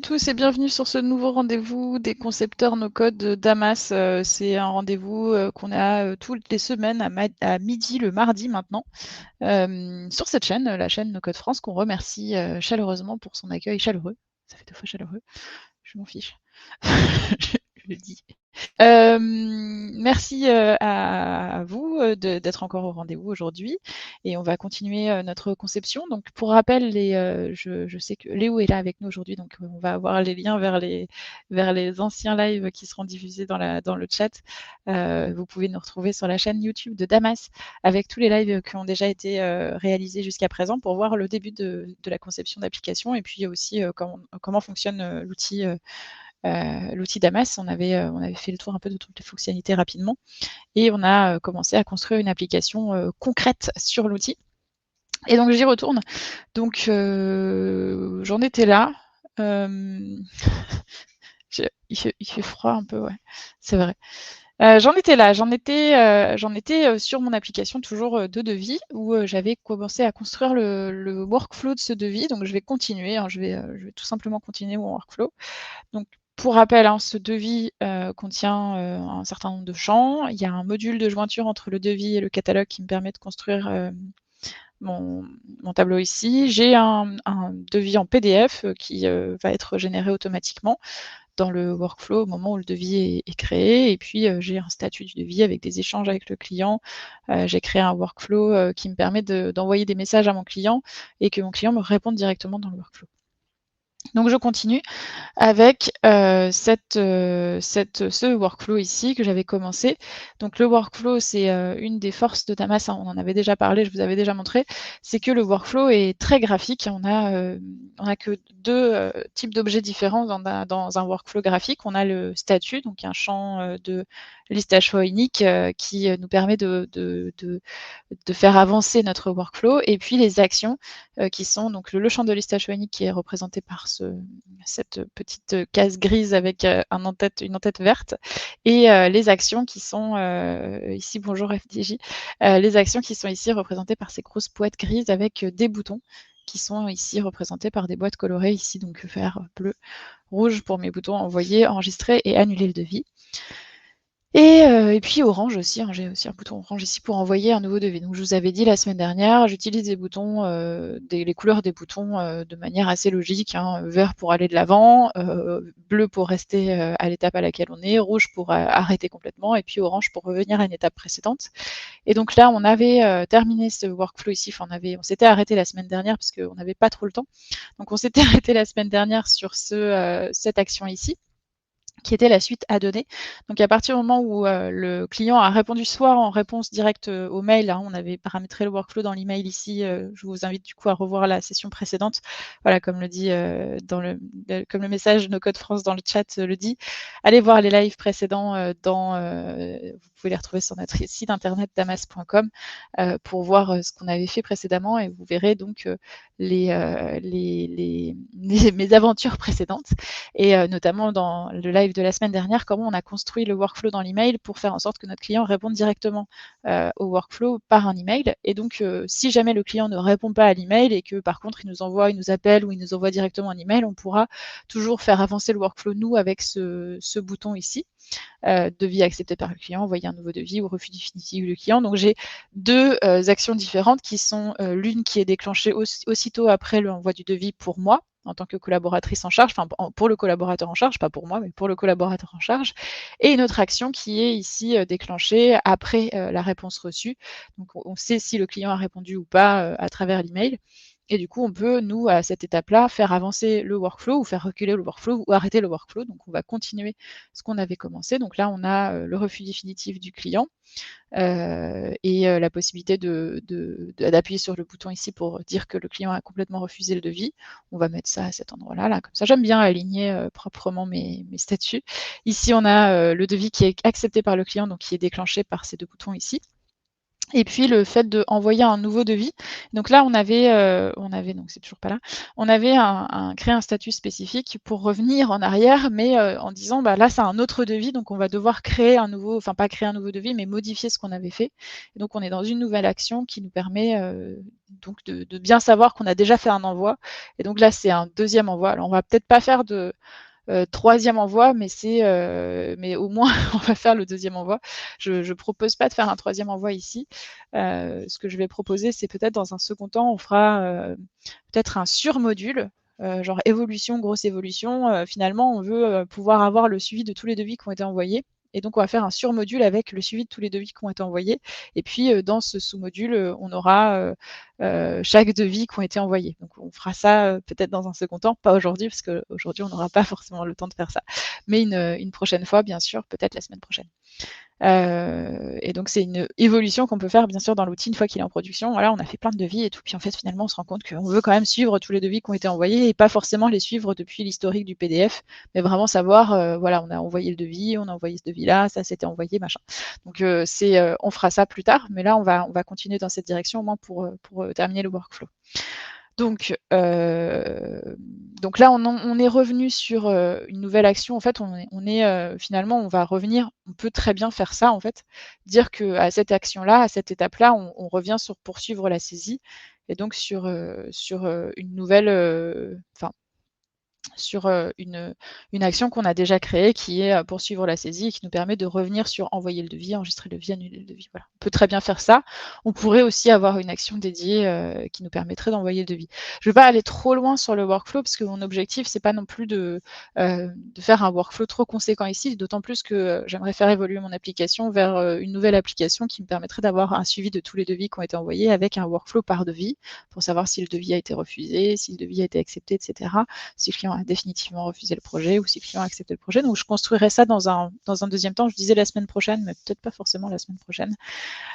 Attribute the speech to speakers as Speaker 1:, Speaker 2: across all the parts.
Speaker 1: tous et bienvenue sur ce nouveau rendez-vous des concepteurs no-code Damas. C'est un rendez-vous qu'on a toutes les semaines à midi le mardi maintenant sur cette chaîne, la chaîne No Code France, qu'on remercie chaleureusement pour son accueil chaleureux. Ça fait 2 fois chaleureux, je m'en fiche. Je le dis. Merci à vous d'être encore au rendez-vous aujourd'hui et on va continuer notre conception. Donc pour rappel, je sais que Léo est là avec nous aujourd'hui, donc on va avoir les liens vers les anciens lives qui seront diffusés dans le chat. Vous pouvez nous retrouver sur la chaîne YouTube de Damas avec tous les lives qui ont déjà été réalisés jusqu'à présent pour voir le début de la conception d'application et puis aussi comment fonctionne l'outil Damas. On avait fait le tour un peu de toutes les fonctionnalités rapidement et on a commencé à construire une application concrète sur l'outil. Et donc j'y retourne. Donc j'en étais là. Il fait froid un peu, ouais, c'est vrai. J'en étais là, j'en étais sur mon application toujours de devis où j'avais commencé à construire le workflow de ce devis. Donc je vais continuer, je vais tout simplement continuer mon workflow. Donc pour rappel, ce devis contient un certain nombre de champs. Il y a un module de jointure entre le devis et le catalogue qui me permet de construire mon tableau ici. J'ai un devis en PDF qui va être généré automatiquement dans le workflow au moment où le devis est créé. Et puis, j'ai un statut du devis avec des échanges avec le client. J'ai créé un workflow qui me permet d'envoyer des messages à mon client et que mon client me réponde directement dans le workflow. Donc, je continue avec ce workflow ici que j'avais commencé. Donc le workflow, c'est une des forces de Damas, on en avait déjà parlé, je vous avais déjà montré, c'est que le workflow est très graphique. On a que deux types d'objets différents dans un workflow graphique. On a le statut, donc un champ de listage choix unique qui nous permet de faire avancer notre workflow, et puis les actions qui sont donc le champ de listage choix unique qui est représenté par cette petite case grise avec une en-tête verte, et les actions qui sont ici, bonjour FDJ, les actions qui sont ici représentées par ces grosses boîtes grises avec des boutons qui sont ici représentés par des boîtes colorées ici, donc vert, bleu, rouge pour mes boutons envoyer, enregistrer et annuler le devis. Et puis orange aussi, j'ai aussi un bouton orange ici pour envoyer un nouveau devis. Donc je vous avais dit la semaine dernière, j'utilise des boutons, les couleurs des boutons de manière assez logique, vert pour aller de l'avant, bleu pour rester à l'étape à laquelle on est, rouge pour arrêter complètement, et puis orange pour revenir à une étape précédente. Et donc là, on avait terminé ce workflow ici, on s'était arrêté la semaine dernière parce qu'on n'avait pas trop le temps. Donc on s'était arrêté la semaine dernière sur cette action ici, qui était la suite à donner. Donc à partir du moment où le client a répondu soit en réponse directe au mail, on avait paramétré le workflow dans l'email ici, je vous invite du coup à revoir la session précédente. Voilà, comme le dit comme le message No Code France dans le chat le dit, allez voir les lives précédents vous pouvez les retrouver sur notre site internet damas.com pour voir ce qu'on avait fait précédemment, et vous verrez donc mes aventures précédentes, et notamment dans le live de la semaine dernière, comment on a construit le workflow dans l'email pour faire en sorte que notre client réponde directement au workflow par un email. Et donc, si jamais le client ne répond pas à l'email et que par contre il nous appelle ou il nous envoie directement un email, on pourra toujours faire avancer le workflow nous avec ce bouton ici. Devis accepté par le client, envoyer un nouveau devis ou refus définitif du client. Donc j'ai deux actions différentes qui sont l'une qui est déclenchée aussitôt après l'envoi du devis pour moi, en tant que collaboratrice en charge, enfin pour le collaborateur en charge, pas pour moi, mais pour le collaborateur en charge, et une autre action qui est ici déclenchée après la réponse reçue. Donc on sait si le client a répondu ou pas à travers l'email. Et du coup, on peut, nous, à cette étape-là, faire avancer le workflow ou faire reculer le workflow ou arrêter le workflow. Donc, on va continuer ce qu'on avait commencé. Donc là, on a le refus définitif du client et la possibilité d'appuyer sur le bouton ici pour dire que le client a complètement refusé le devis. On va mettre ça à cet endroit-là. Là. Comme ça, j'aime bien aligner proprement mes statuts. Ici, on a le devis qui est accepté par le client, donc qui est déclenché par ces deux boutons ici. Et puis le fait d'envoyer un nouveau devis. Donc là, on avait donc c'est toujours pas là, on avait créé un statut spécifique pour revenir en arrière, mais en disant: «Bah, là, c'est un autre devis, donc on va devoir créer un nouveau», enfin pas créer un nouveau devis, mais modifier ce qu'on avait fait. Et donc on est dans une nouvelle action qui nous permet, donc de bien savoir qu'on a déjà fait un envoi. Et donc là, c'est un deuxième envoi. Alors on va peut-être pas faire de 3e envoi, mais au moins on va faire le deuxième envoi. Je propose pas de faire un troisième envoi ici. Ce que je vais proposer, c'est peut-être dans un second temps, on fera peut-être un sur-module, genre évolution, grosse évolution. Finalement, on veut pouvoir avoir le suivi de tous les devis qui ont été envoyés. Et donc, on va faire un sur-module avec le suivi de tous les devis qui ont été envoyés. Et puis, dans ce sous-module, on aura chaque devis qui ont été envoyés. Donc, on fera ça peut-être dans un second temps, pas aujourd'hui, parce qu'aujourd'hui, on n'aura pas forcément le temps de faire ça. Mais une prochaine fois, bien sûr, peut-être la semaine prochaine. Et donc c'est une évolution qu'on peut faire bien sûr dans l'outil une fois qu'il est en production. Voilà, on a fait plein de devis et tout, puis en fait finalement on se rend compte qu'on veut quand même suivre tous les devis qui ont été envoyés et pas forcément les suivre depuis l'historique du PDF, mais vraiment savoir, voilà, on a envoyé le devis, on a envoyé ce devis-là, ça s'était envoyé, machin. Donc on fera ça plus tard, mais là on va continuer dans cette direction au moins pour terminer le workflow. Donc là, on est revenu sur une nouvelle action. En fait, finalement, on va revenir. On peut très bien faire ça, en fait, dire que à cette action-là, à cette étape-là, on revient sur poursuivre la saisie et donc sur une nouvelle, enfin, sur une action qu'on a déjà créée qui est poursuivre la saisie et qui nous permet de revenir sur envoyer le devis, enregistrer le devis, annuler le devis. Voilà. On peut très bien faire ça. On pourrait aussi avoir une action dédiée qui nous permettrait d'envoyer le devis. Je ne vais pas aller trop loin sur le workflow parce que mon objectif, c'est pas non plus de faire un workflow trop conséquent ici, d'autant plus que j'aimerais faire évoluer mon application vers une nouvelle application qui me permettrait d'avoir un suivi de tous les devis qui ont été envoyés avec un workflow par devis pour savoir si le devis a été refusé, si le devis a été accepté, etc. Si le client a définitivement refusé le projet ou si le client a accepté le projet. Donc je construirai ça dans un deuxième temps. Je disais la semaine prochaine, mais peut-être pas forcément la semaine prochaine.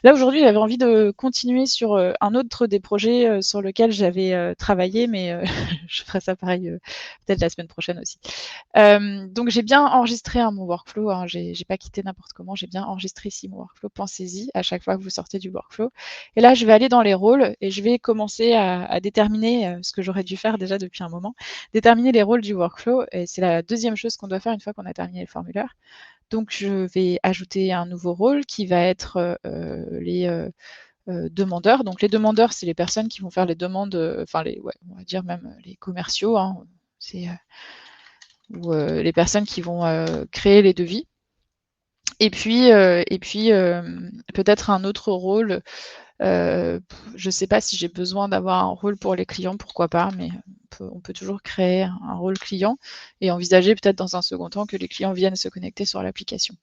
Speaker 1: Là, aujourd'hui, j'avais envie de continuer sur un autre des projets sur lequel j'avais travaillé, mais je ferai ça pareil peut-être la semaine prochaine aussi. Donc, j'ai bien enregistré mon workflow. Hein, j'ai pas quitté n'importe comment. J'ai bien enregistré ici mon workflow. Pensez-y à chaque fois que vous sortez du workflow. Et là, je vais aller dans les rôles et je vais commencer à déterminer ce que j'aurais dû faire déjà depuis un moment. Déterminer les rôles du workflow. Et c'est la deuxième chose qu'on doit faire une fois qu'on a terminé le formulaire. Donc, je vais ajouter un nouveau rôle qui va être les demandeurs. Donc, les demandeurs, c'est les personnes qui vont faire les demandes, enfin, on va dire même les commerciaux, hein, ou les personnes qui vont créer les devis. Et puis peut-être un autre rôle. Je ne sais pas si j'ai besoin d'avoir un rôle pour les clients, pourquoi pas, mais on peut toujours créer un rôle client et envisager peut-être dans un second temps que les clients viennent se connecter sur l'application.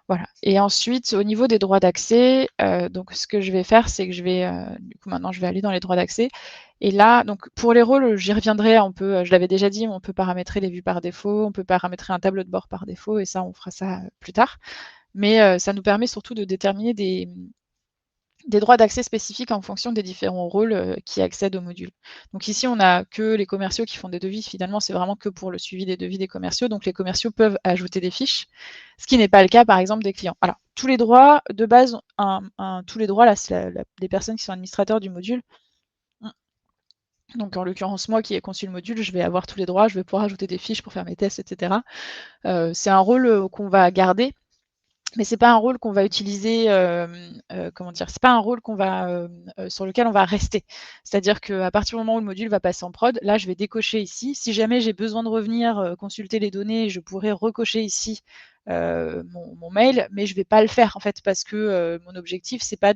Speaker 1: Voilà. Et ensuite, au niveau des droits d'accès, donc ce que je vais faire, c'est que du coup, maintenant, je vais aller dans les droits d'accès. Et là, donc pour les rôles, j'y reviendrai. Je l'avais déjà dit, mais on peut paramétrer les vues par défaut, on peut paramétrer un tableau de bord par défaut, et ça, on fera ça plus tard. Mais ça nous permet surtout de déterminer des droits d'accès spécifiques en fonction des différents rôles qui accèdent au module. Donc ici, on n'a que les commerciaux qui font des devis. Finalement, c'est vraiment que pour le suivi des devis des commerciaux. Donc les commerciaux peuvent ajouter des fiches, ce qui n'est pas le cas, par exemple, des clients. Alors, tous les droits, de base, tous les droits, là, c'est des personnes qui sont administrateurs du module. Donc en l'occurrence, moi qui ai conçu le module, je vais avoir tous les droits, je vais pouvoir ajouter des fiches pour faire mes tests, etc. C'est un rôle qu'on va garder. Mais c'est pas un rôle qu'on va utiliser, comment dire? C'est pas un rôle sur lequel on va rester. C'est-à-dire qu'à partir du moment où le module va passer en prod, là, je vais décocher ici. Si jamais j'ai besoin de revenir, consulter les données, je pourrais recocher ici, mon mail, mais je vais pas le faire, en fait, parce que, mon objectif, c'est pas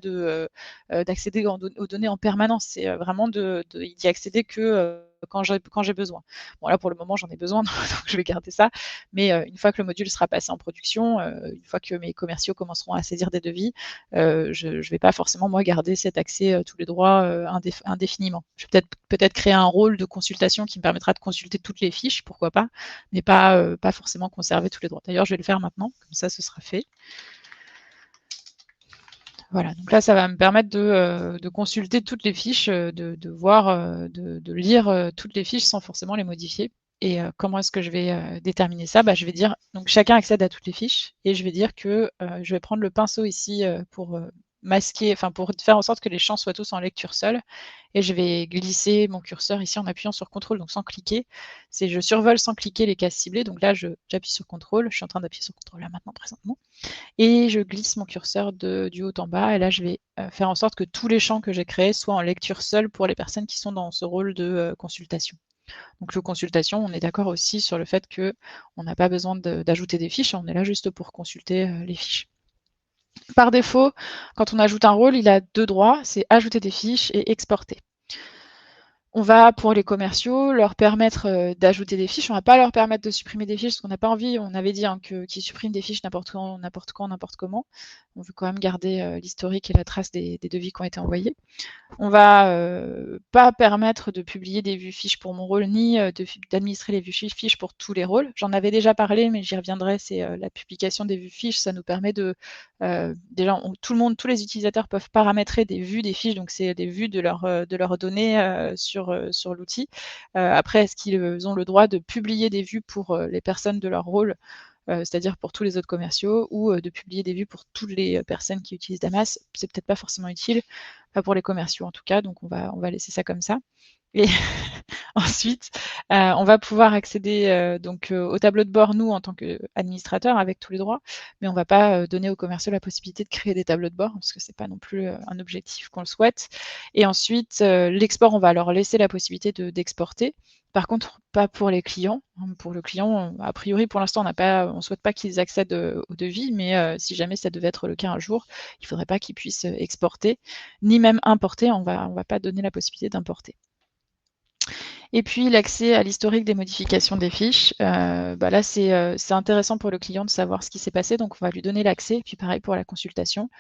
Speaker 1: d'accéder aux données en permanence. C'est, vraiment d'y accéder que, quand j'ai besoin. Bon, là, pour le moment, j'en ai besoin, donc je vais garder ça. Mais une fois que le module sera passé en production, une fois que mes commerciaux commenceront à saisir des devis, je ne vais pas forcément, moi, garder cet accès, tous les droits indéfiniment. Je vais peut-être créer un rôle de consultation qui me permettra de consulter toutes les fiches, pourquoi pas, mais pas forcément conserver tous les droits. D'ailleurs, je vais le faire maintenant, comme ça, ce sera fait. Voilà, donc là, ça va me permettre de consulter toutes les fiches, de voir, de lire toutes les fiches sans forcément les modifier. Et comment est-ce que je vais déterminer ça? Je vais dire, donc chacun accède à toutes les fiches et je vais dire que je vais prendre le pinceau ici pour masquer, enfin pour faire en sorte que les champs soient tous en lecture seule. Et je vais glisser mon curseur ici en appuyant sur CTRL, donc sans cliquer. Je survole sans cliquer les cases ciblées. Donc là, j'appuie sur CTRL. Je suis en train d'appuyer sur CTRL là maintenant présentement. Et je glisse mon curseur du haut en bas. Et là, je vais faire en sorte que tous les champs que j'ai créés soient en lecture seule pour les personnes qui sont dans ce rôle de consultation. Donc le consultation, on est d'accord aussi sur le fait qu'on n'a pas besoin d'ajouter des fiches, on est là juste pour consulter les fiches. Par défaut, quand on ajoute un rôle, il a deux droits, c'est ajouter des fiches et exporter. On va, pour les commerciaux, leur permettre d'ajouter des fiches. On ne va pas leur permettre de supprimer des fiches, parce qu'on n'a pas envie, on avait dit qu'ils suppriment des fiches n'importe quand, n'importe comment. On veut quand même garder l'historique et la trace des devis qui ont été envoyés. On va pas permettre de publier des vues fiches pour mon rôle, ni d'administrer les vues fiches pour tous les rôles. J'en avais déjà parlé, mais j'y reviendrai, c'est la publication des vues fiches. Ça nous permet de... déjà, tous les utilisateurs peuvent paramétrer des vues des fiches, donc c'est des vues de leurs données sur l'outil. Après, est-ce qu'ils ont le droit de publier des vues pour les personnes de leur rôle, c'est-à-dire pour tous les autres commerciaux, ou de publier des vues pour toutes les personnes qui utilisent Damas? C'est peut-être pas forcément utile, pas pour les commerciaux en tout cas, donc on va laisser ça comme ça. Et ensuite, on va pouvoir accéder au tableau de bord, nous, en tant qu'administrateur, avec tous les droits, mais on ne va pas donner aux commerciaux la possibilité de créer des tableaux de bord, parce que ce n'est pas non plus un objectif qu'on le souhaite. Et ensuite, l'export, on va leur laisser la possibilité d'exporter. Par contre, pas pour les clients. Pour le client, a priori, pour l'instant, on ne souhaite pas qu'ils accèdent au devis, mais si jamais ça devait être le cas un jour, il ne faudrait pas qu'ils puissent exporter, ni même importer. On va pas donner la possibilité d'importer. Et puis l'accès à l'historique des modifications des fiches. Là, c'est intéressant pour le client de savoir ce qui s'est passé, donc on va lui donner l'accès. Et puis pareil pour la consultation,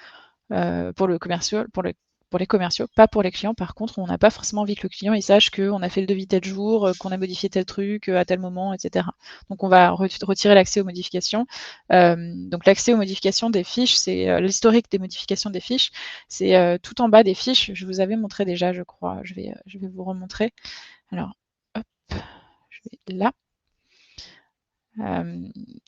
Speaker 1: pour les commerciaux, pas pour les clients. Par contre, on n'a pas forcément envie que le client il sache qu'on a fait le devis tel jour, qu'on a modifié tel truc à tel moment, etc. Donc on va retirer l'accès aux modifications. Donc l'accès aux modifications des fiches, c'est l'historique des modifications des fiches. C'est tout en bas des fiches. Je vous avais montré déjà, je crois. Je vais vous remontrer. Alors, hop, je vais là.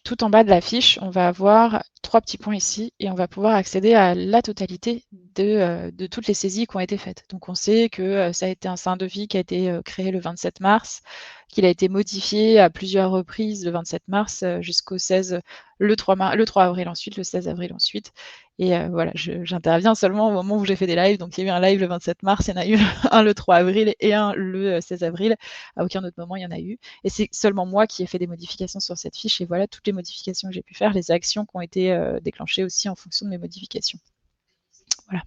Speaker 1: Tout en bas de la fiche, on va avoir 3 petits points ici et on va pouvoir accéder à la totalité de toutes les saisies qui ont été faites. Donc on sait que c'est un devis qui a été créé le 27 mars, qu'il a été modifié à plusieurs reprises le 27 mars jusqu'au 16, le 3 avril ensuite, le 16 avril ensuite. Et voilà, j'interviens seulement au moment où j'ai fait des lives. Donc il y a eu un live le 27 mars, il y en a eu un le 3 avril et un le 16 avril. À aucun autre moment, il y en a eu. Et c'est seulement moi qui ai fait des modifications sur cette fiche. Et voilà toutes les modifications que j'ai pu faire, les actions qui ont été déclenchées aussi en fonction de mes modifications. Voilà.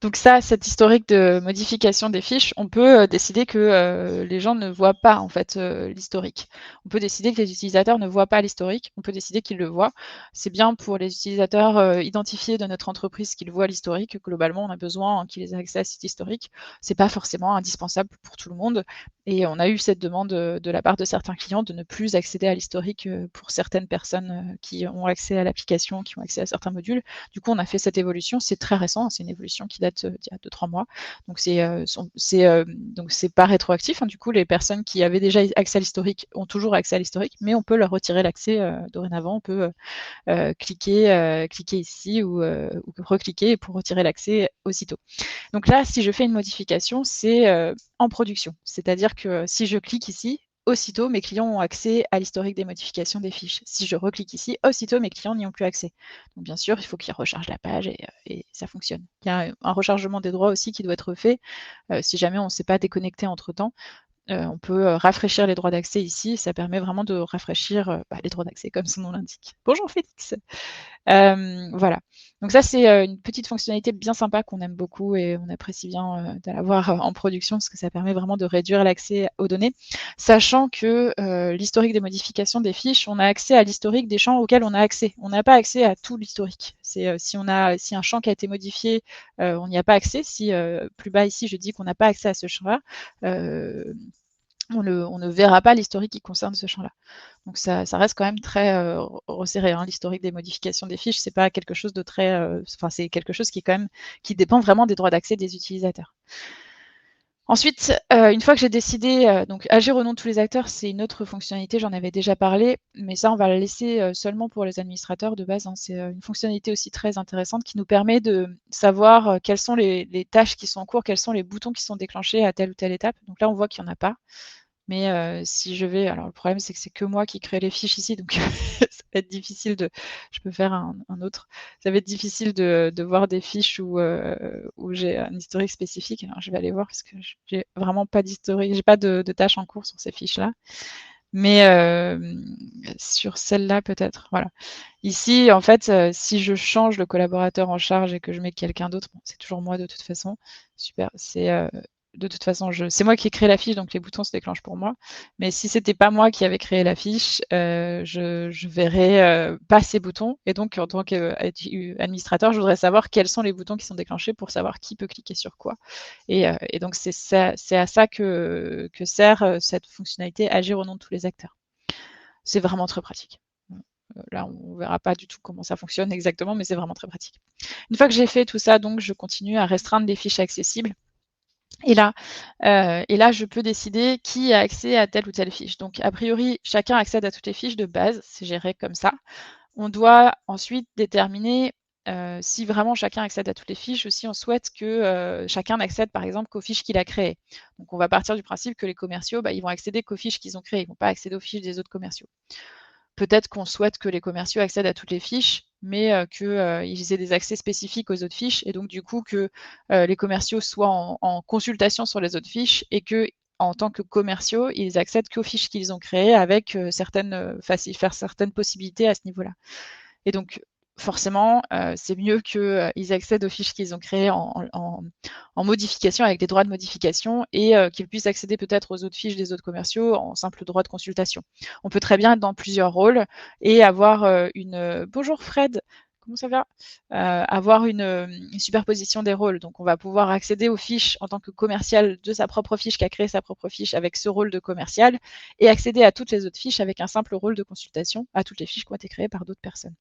Speaker 1: Donc ça, cet historique de modification des fiches, on peut décider que les gens ne voient pas en fait l'historique. On peut décider que les utilisateurs ne voient pas l'historique. On peut décider qu'ils le voient. C'est bien pour les utilisateurs identifiés de notre entreprise qu'ils voient l'historique. Globalement, on a besoin qu'ils aient accès à cet historique. C'est pas forcément indispensable pour tout le monde. Et on a eu cette demande de la part de certains clients de ne plus accéder à l'historique pour certaines personnes qui ont accès à l'application, qui ont accès à certains modules. Du coup, on a fait cette évolution. C'est très récent. C'est une évolution qui date d'il y a 2-3 mois. Donc, c'est pas rétroactif. Hein. Du coup, les personnes qui avaient déjà accès à l'historique ont toujours accès à l'historique, mais on peut leur retirer l'accès dorénavant. On peut cliquer ici ou recliquer pour retirer l'accès aussitôt. Donc là, si je fais une modification, c'est en production. C'est-à-dire que si je clique ici, aussitôt, mes clients ont accès à l'historique des modifications des fiches. Si je reclique ici, aussitôt, mes clients n'y ont plus accès. Donc bien sûr, il faut qu'ils rechargent la page et ça fonctionne. Il y a un rechargement des droits aussi qui doit être fait. Si jamais on ne s'est pas déconnecté entre-temps, on peut rafraîchir les droits d'accès ici. Ça permet vraiment de rafraîchir les droits d'accès, comme son nom l'indique. Bonjour Félix. Voilà. Donc ça, c'est une petite fonctionnalité bien sympa qu'on aime beaucoup et on apprécie bien de l'avoir en production parce que ça permet vraiment de réduire l'accès aux données, sachant que l'historique des modifications des fiches, on a accès à l'historique des champs auxquels on a accès. On n'a pas accès à tout l'historique. C'est si un champ qui a été modifié, on n'y a pas accès. Si plus bas ici, je dis qu'on n'a pas accès à ce champ-là, on ne verra pas l'historique qui concerne ce champ-là. Donc ça reste quand même très resserré. Hein. L'historique des modifications des fiches, c'est pas quelque chose de très, c'est quelque chose qui dépend vraiment des droits d'accès des utilisateurs. Ensuite, une fois que j'ai décidé, donc agir au nom de tous les acteurs, c'est une autre fonctionnalité, j'en avais déjà parlé, mais ça, on va la laisser seulement pour les administrateurs de base, hein. C'est une fonctionnalité aussi très intéressante qui nous permet de savoir quelles sont les tâches qui sont en cours, quels sont les boutons qui sont déclenchés à telle ou telle étape. Donc là, on voit qu'il n'y en a pas. Mais si je vais, alors le problème, c'est que c'est que moi qui crée les fiches ici, donc ça va être difficile de, je peux faire un autre. Ça va être difficile de voir des fiches où j'ai un historique spécifique. Alors je vais aller voir parce que j'ai vraiment pas d'historique, j'ai pas de tâches en cours sur ces fiches-là. Mais sur celle-là, peut-être. Voilà. Ici, en fait, si je change le collaborateur en charge et que je mets quelqu'un d'autre, bon, c'est toujours moi de toute façon. Super. De toute façon, c'est moi qui ai créé la fiche, donc les boutons se déclenchent pour moi. Mais si c'était pas moi qui avais créé la fiche, je verrais pas ces boutons. Et donc, en tant qu'administrateur, je voudrais savoir quels sont les boutons qui sont déclenchés pour savoir qui peut cliquer sur quoi. Et donc, c'est à ça que sert cette fonctionnalité agir au nom de tous les acteurs. C'est vraiment très pratique. Là, on ne verra pas du tout comment ça fonctionne exactement, mais c'est vraiment très pratique. Une fois que j'ai fait tout ça, donc, je continue à restreindre les fiches accessibles. Et là, je peux décider qui a accès à telle ou telle fiche. Donc, a priori, chacun accède à toutes les fiches de base, c'est géré comme ça. On doit ensuite déterminer si vraiment chacun accède à toutes les fiches ou si on souhaite que chacun n'accède par exemple qu'aux fiches qu'il a créées. Donc on va partir du principe que les commerciaux, ils vont accéder qu'aux fiches qu'ils ont créées, ils ne vont pas accéder aux fiches des autres commerciaux. Peut-être qu'on souhaite que les commerciaux accèdent à toutes les fiches, mais qu'ils aient des accès spécifiques aux autres fiches, et donc du coup que les commerciaux soient en consultation sur les autres fiches et que en tant que commerciaux, ils accèdent qu'aux fiches qu'ils ont créées avec faire certaines possibilités à ce niveau-là. Et donc, forcément, c'est mieux qu'ils accèdent aux fiches qu'ils ont créées en modification, avec des droits de modification, et qu'ils puissent accéder peut-être aux autres fiches des autres commerciaux en simple droit de consultation. On peut très bien être dans plusieurs rôles et avoir Bonjour Fred, comment ça va avoir une superposition des rôles. Donc, on va pouvoir accéder aux fiches en tant que commercial de sa propre fiche, qui a créé sa propre fiche avec ce rôle de commercial, et accéder à toutes les autres fiches avec un simple rôle de consultation, à toutes les fiches qui ont été créées par d'autres personnes.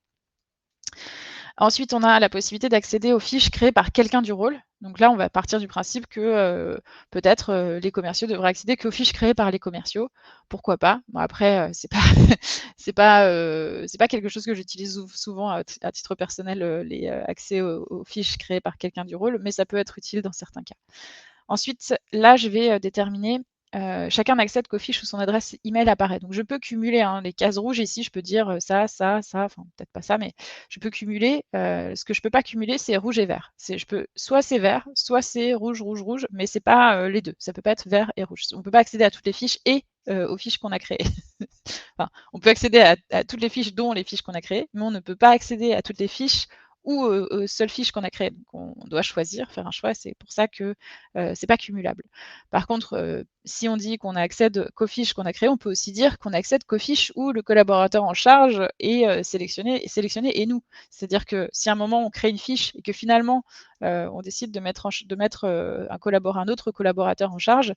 Speaker 1: Ensuite, on a la possibilité d'accéder aux fiches créées par quelqu'un du rôle. Donc là, on va partir du principe que peut-être les commerciaux devraient accéder qu'aux fiches créées par les commerciaux. Pourquoi pas? Bon, après, c'est pas c'est pas quelque chose que j'utilise souvent à titre personnel, les accès aux fiches créées par quelqu'un du rôle, mais ça peut être utile dans certains cas. Ensuite, là, je vais déterminer chacun n'accède qu'aux fiches où son adresse email apparaît. Donc, je peux cumuler les cases rouges ici. Je peux dire ça, ça, ça. Enfin, peut-être pas ça, mais je peux cumuler. Ce que je peux pas cumuler, c'est rouge et vert. Soit c'est vert, soit c'est rouge, rouge, rouge, mais c'est pas les deux. Ça peut pas être vert et rouge. On peut pas accéder à toutes les fiches et aux fiches qu'on a créées. Enfin, on peut accéder à toutes les fiches, dont les fiches qu'on a créées, mais on ne peut pas accéder à toutes les fiches ou aux seules fiches qu'on a créées. Donc, on doit choisir, faire un choix. C'est pour ça que c'est pas cumulable. Par contre, si on dit qu'on accède qu'aux fiches qu'on a créées, on peut aussi dire qu'on accède qu'aux fiches où le collaborateur en charge est sélectionné et nous. C'est-à-dire que si à un moment on crée une fiche et que finalement on décide de mettre un autre collaborateur en charge,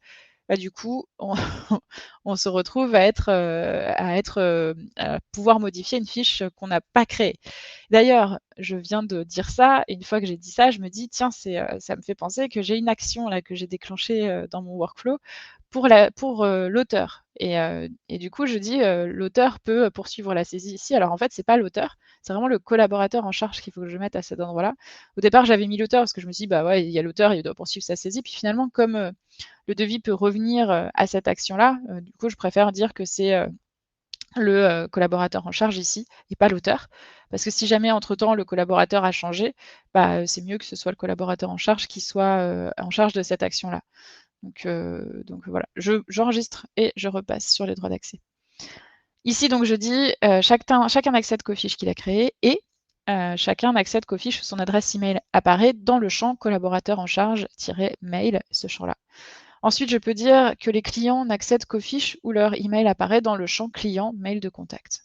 Speaker 1: du coup, on se retrouve à pouvoir modifier une fiche qu'on n'a pas créée. D'ailleurs, je viens de dire ça, et une fois que j'ai dit ça, je me dis, tiens, ça me fait penser que j'ai une action là que j'ai déclenchée dans mon workflow pour l'auteur. Et du coup, je dis, l'auteur peut poursuivre la saisie ici. Alors en fait, c'est pas l'auteur, c'est vraiment le collaborateur en charge qu'il faut que je mette à cet endroit-là. Au départ, j'avais mis l'auteur parce que je me suis dit, bah ouais, il y a l'auteur, il doit poursuivre sa saisie. Puis finalement, comme le devis peut revenir à cette action-là, du coup, je préfère dire que c'est le collaborateur en charge ici et pas l'auteur. Parce que si jamais entre-temps le collaborateur a changé, c'est mieux que ce soit le collaborateur en charge qui soit en charge de cette action-là. Donc voilà, j'enregistre et je repasse sur les droits d'accès. Ici, donc, je dis chacun accède qu'aux fiches qu'il a créées et chacun accède qu'aux fiches où son adresse email apparaît dans le champ collaborateur en charge-mail, ce champ-là. Ensuite, je peux dire que les clients n'accèdent qu'aux fiches où leur email apparaît dans le champ client mail de contact.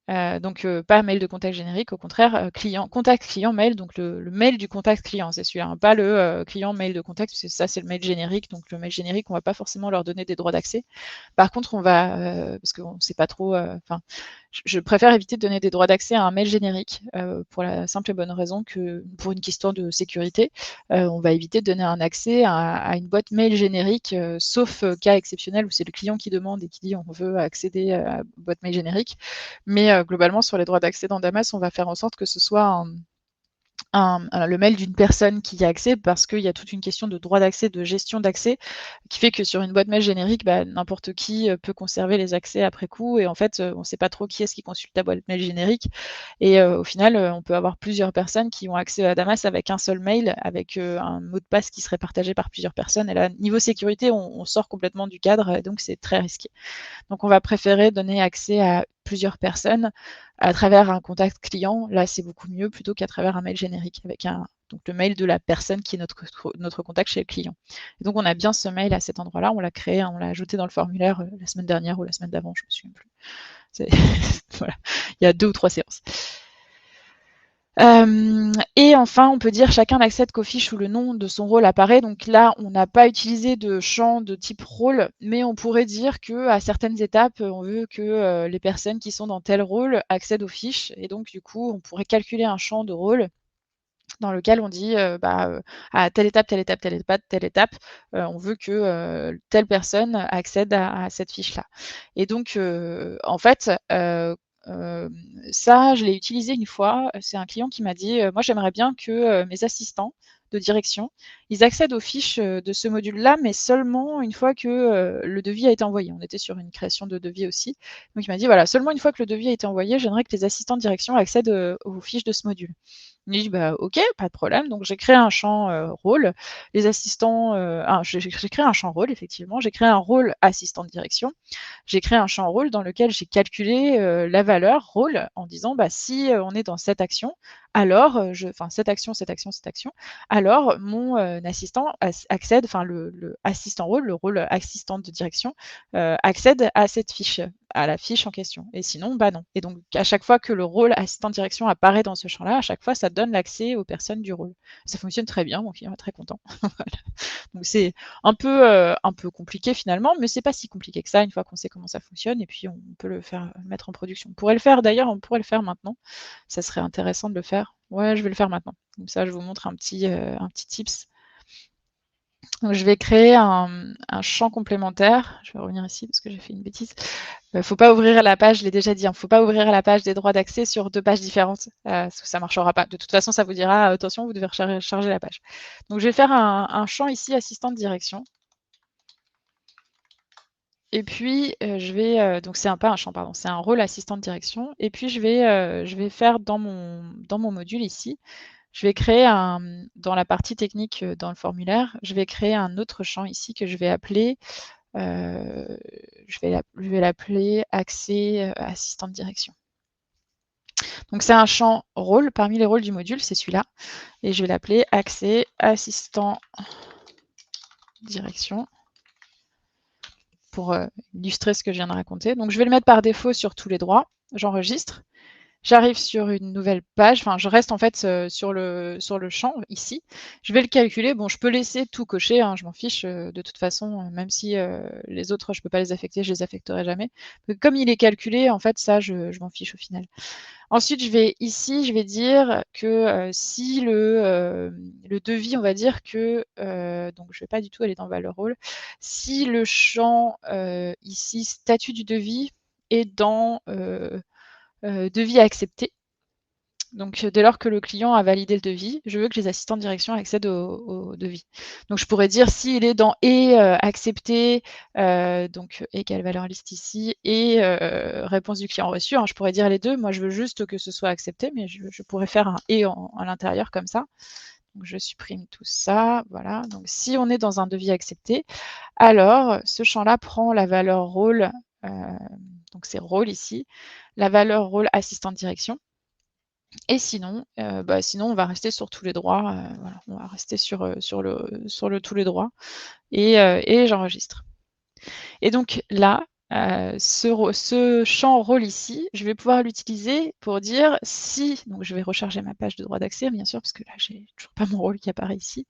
Speaker 1: Donc pas mail de contact générique, au contraire, client contact client mail, donc le mail du contact client, c'est celui-là, hein, pas le client mail de contact, parce que ça c'est le mail générique. Donc le mail générique, on va pas forcément leur donner des droits d'accès. Par contre, on va, parce qu'on ne sait pas trop, enfin, je préfère éviter de donner des droits d'accès à un mail générique, pour la simple et bonne raison que pour une question de sécurité, on va éviter de donner un accès à une boîte mail générique, sauf cas exceptionnel où c'est le client qui demande et qui dit on veut accéder à boîte mail générique. Mais globalement, sur les droits d'accès dans Damas, on va faire en sorte que ce soit le mail d'une personne qui y a accès, parce qu'il y a toute une question de droit d'accès, de gestion d'accès, qui fait que sur une boîte mail générique, bah, n'importe qui peut conserver les accès après coup. Et en fait, on ne sait pas trop qui est-ce qui consulte ta boîte mail générique. Et au final, on peut avoir plusieurs personnes qui ont accès à Damas avec un seul mail, avec un mot de passe qui serait partagé par plusieurs personnes. Et là, niveau sécurité, on sort complètement du cadre, donc c'est très risqué. Donc on va préférer donner accès à plusieurs personnes à travers un contact client. Là, c'est beaucoup mieux plutôt qu'à travers un mail générique avec donc le mail de la personne qui est notre contact chez le client. Et donc on a bien ce mail à cet endroit-là, on l'a créé, on l'a ajouté dans le formulaire la semaine dernière ou la semaine d'avant, je ne me souviens plus. Voilà, il y a 2 ou 3 séances. Et enfin, on peut dire chacun n'accède qu'aux fiches où le nom de son rôle apparaît. Donc là, on n'a pas utilisé de champ de type rôle, mais on pourrait dire qu'à certaines étapes, on veut que les personnes qui sont dans tel rôle accèdent aux fiches. Et donc, du coup, on pourrait calculer un champ de rôle dans lequel on dit à telle étape, telle étape, telle étape, telle étape, on veut que telle personne accède à cette fiche-là. Et donc, en fait, ça, je l'ai utilisé une fois. C'est un client qui m'a dit moi, j'aimerais bien que mes assistants de direction, ils accèdent aux fiches de ce module-là, mais seulement une fois que le devis a été envoyé. On était sur une création de devis aussi. Donc, il m'a dit voilà, seulement une fois que le devis a été envoyé, j'aimerais que les assistants de direction accèdent aux fiches de ce module. Il dit bah ok, pas de problème. Donc j'ai créé un champ rôle. Les assistants, j'ai créé un champ rôle effectivement. J'ai créé un rôle assistant de direction. J'ai créé un champ rôle dans lequel j'ai calculé la valeur rôle en disant bah, si on est dans cette action, alors, enfin cette action, cette action, cette action, alors mon assistant accède, enfin le assistant rôle, le rôle assistant de direction, accède à cette fiche, à la fiche en question. Et sinon, bah non. Et donc à chaque fois que le rôle assistant de direction apparaît dans ce champ-là, à chaque fois, ça donne l'accès aux personnes du rôle. Ça fonctionne très bien, mon client est très content. Voilà. Donc c'est un peu compliqué finalement, mais c'est pas si compliqué que ça une fois qu'on sait comment ça fonctionne et puis on peut le faire, mettre en production. On pourrait le faire d'ailleurs, on pourrait le faire maintenant. Ça serait intéressant de le faire. Ouais, je vais le faire maintenant. Comme ça, je vous montre un petit tips. Donc, je vais créer un champ complémentaire. Je vais revenir ici parce que j'ai fait une bêtise. Il ne faut pas ouvrir la page, je l'ai déjà dit, il ne faut pas ouvrir la page des droits d'accès sur 2 pages différentes, parce que ça ne marchera pas. De toute façon, ça vous dira attention, vous devez charger la page. Donc, je vais faire un champ ici, assistant de direction. Et puis, je vais, donc c'est pas un champ, pardon, c'est un rôle assistant de direction. Et puis, je vais faire dans mon module ici, je vais créer dans la partie technique, dans le formulaire, je vais créer un autre champ ici que je vais appeler, je vais l'appeler accès assistant de direction. Donc c'est un champ rôle, parmi les rôles du module, c'est celui-là. Et je vais l'appeler accès assistant direction pour illustrer ce que je viens de raconter. Donc je vais le mettre par défaut sur tous les droits. J'enregistre. J'arrive sur une nouvelle page, enfin je reste en fait sur le champ ici. Je vais le calculer. Bon, je peux laisser tout cocher, hein, je m'en fiche de toute façon, même si les autres je peux pas les affecter, je les affecterai jamais. Mais comme il est calculé, en fait ça je m'en fiche au final. Ensuite, je vais ici, je vais dire que si le devis, on va dire que, donc je ne vais pas du tout aller dans valeur rôle, si le champ ici, statut du devis, est dans devis accepté, donc dès lors que le client a validé le devis, je veux que les assistants de direction accèdent au devis. Donc je pourrais dire s'il est dans et accepté, donc égale valeur liste ici, et réponse du client reçu, hein, je pourrais dire les deux. Moi je veux juste que ce soit accepté, mais je pourrais faire un et à l'intérieur comme ça. Donc je supprime tout ça, voilà. Donc si on est dans un devis accepté, alors ce champ-là prend la valeur rôle, donc c'est rôle ici, la valeur rôle assistant de direction. Et sinon, sinon on va rester sur tous les droits, voilà, on va rester sur tous les droits et j'enregistre. Et donc là, ce champ rôle ici, je vais pouvoir l'utiliser pour dire si, donc je vais recharger ma page de droit d'accès, bien sûr, parce que là, j'ai toujours pas mon rôle qui apparaît ici.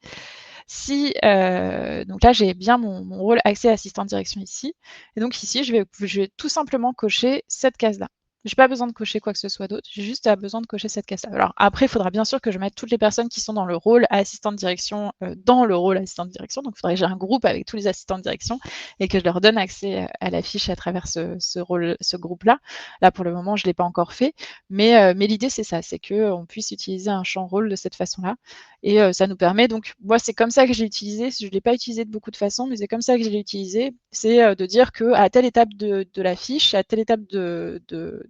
Speaker 1: Si, donc là, j'ai bien mon rôle accès assistant de direction ici. Et donc ici, je vais tout simplement cocher cette case-là. J'ai pas besoin de cocher quoi que ce soit d'autre, j'ai juste besoin de cocher cette case-là. Alors après, il faudra bien sûr que je mette toutes les personnes qui sont dans le rôle assistant de direction dans le rôle assistant de direction. Donc il faudrait que j'ai un groupe avec tous les assistants de direction et que je leur donne accès à la fiche à travers ce groupe-là. Là, pour le moment, je ne l'ai pas encore fait, mais l'idée, c'est ça, c'est qu'on puisse utiliser un champ rôle de cette façon-là. Et ça nous permet, donc moi c'est comme ça que je l'ai utilisé, je ne l'ai pas utilisé de beaucoup de façons, mais c'est comme ça que je l'ai utilisé, c'est de dire qu'à telle étape de la fiche, à telle étape de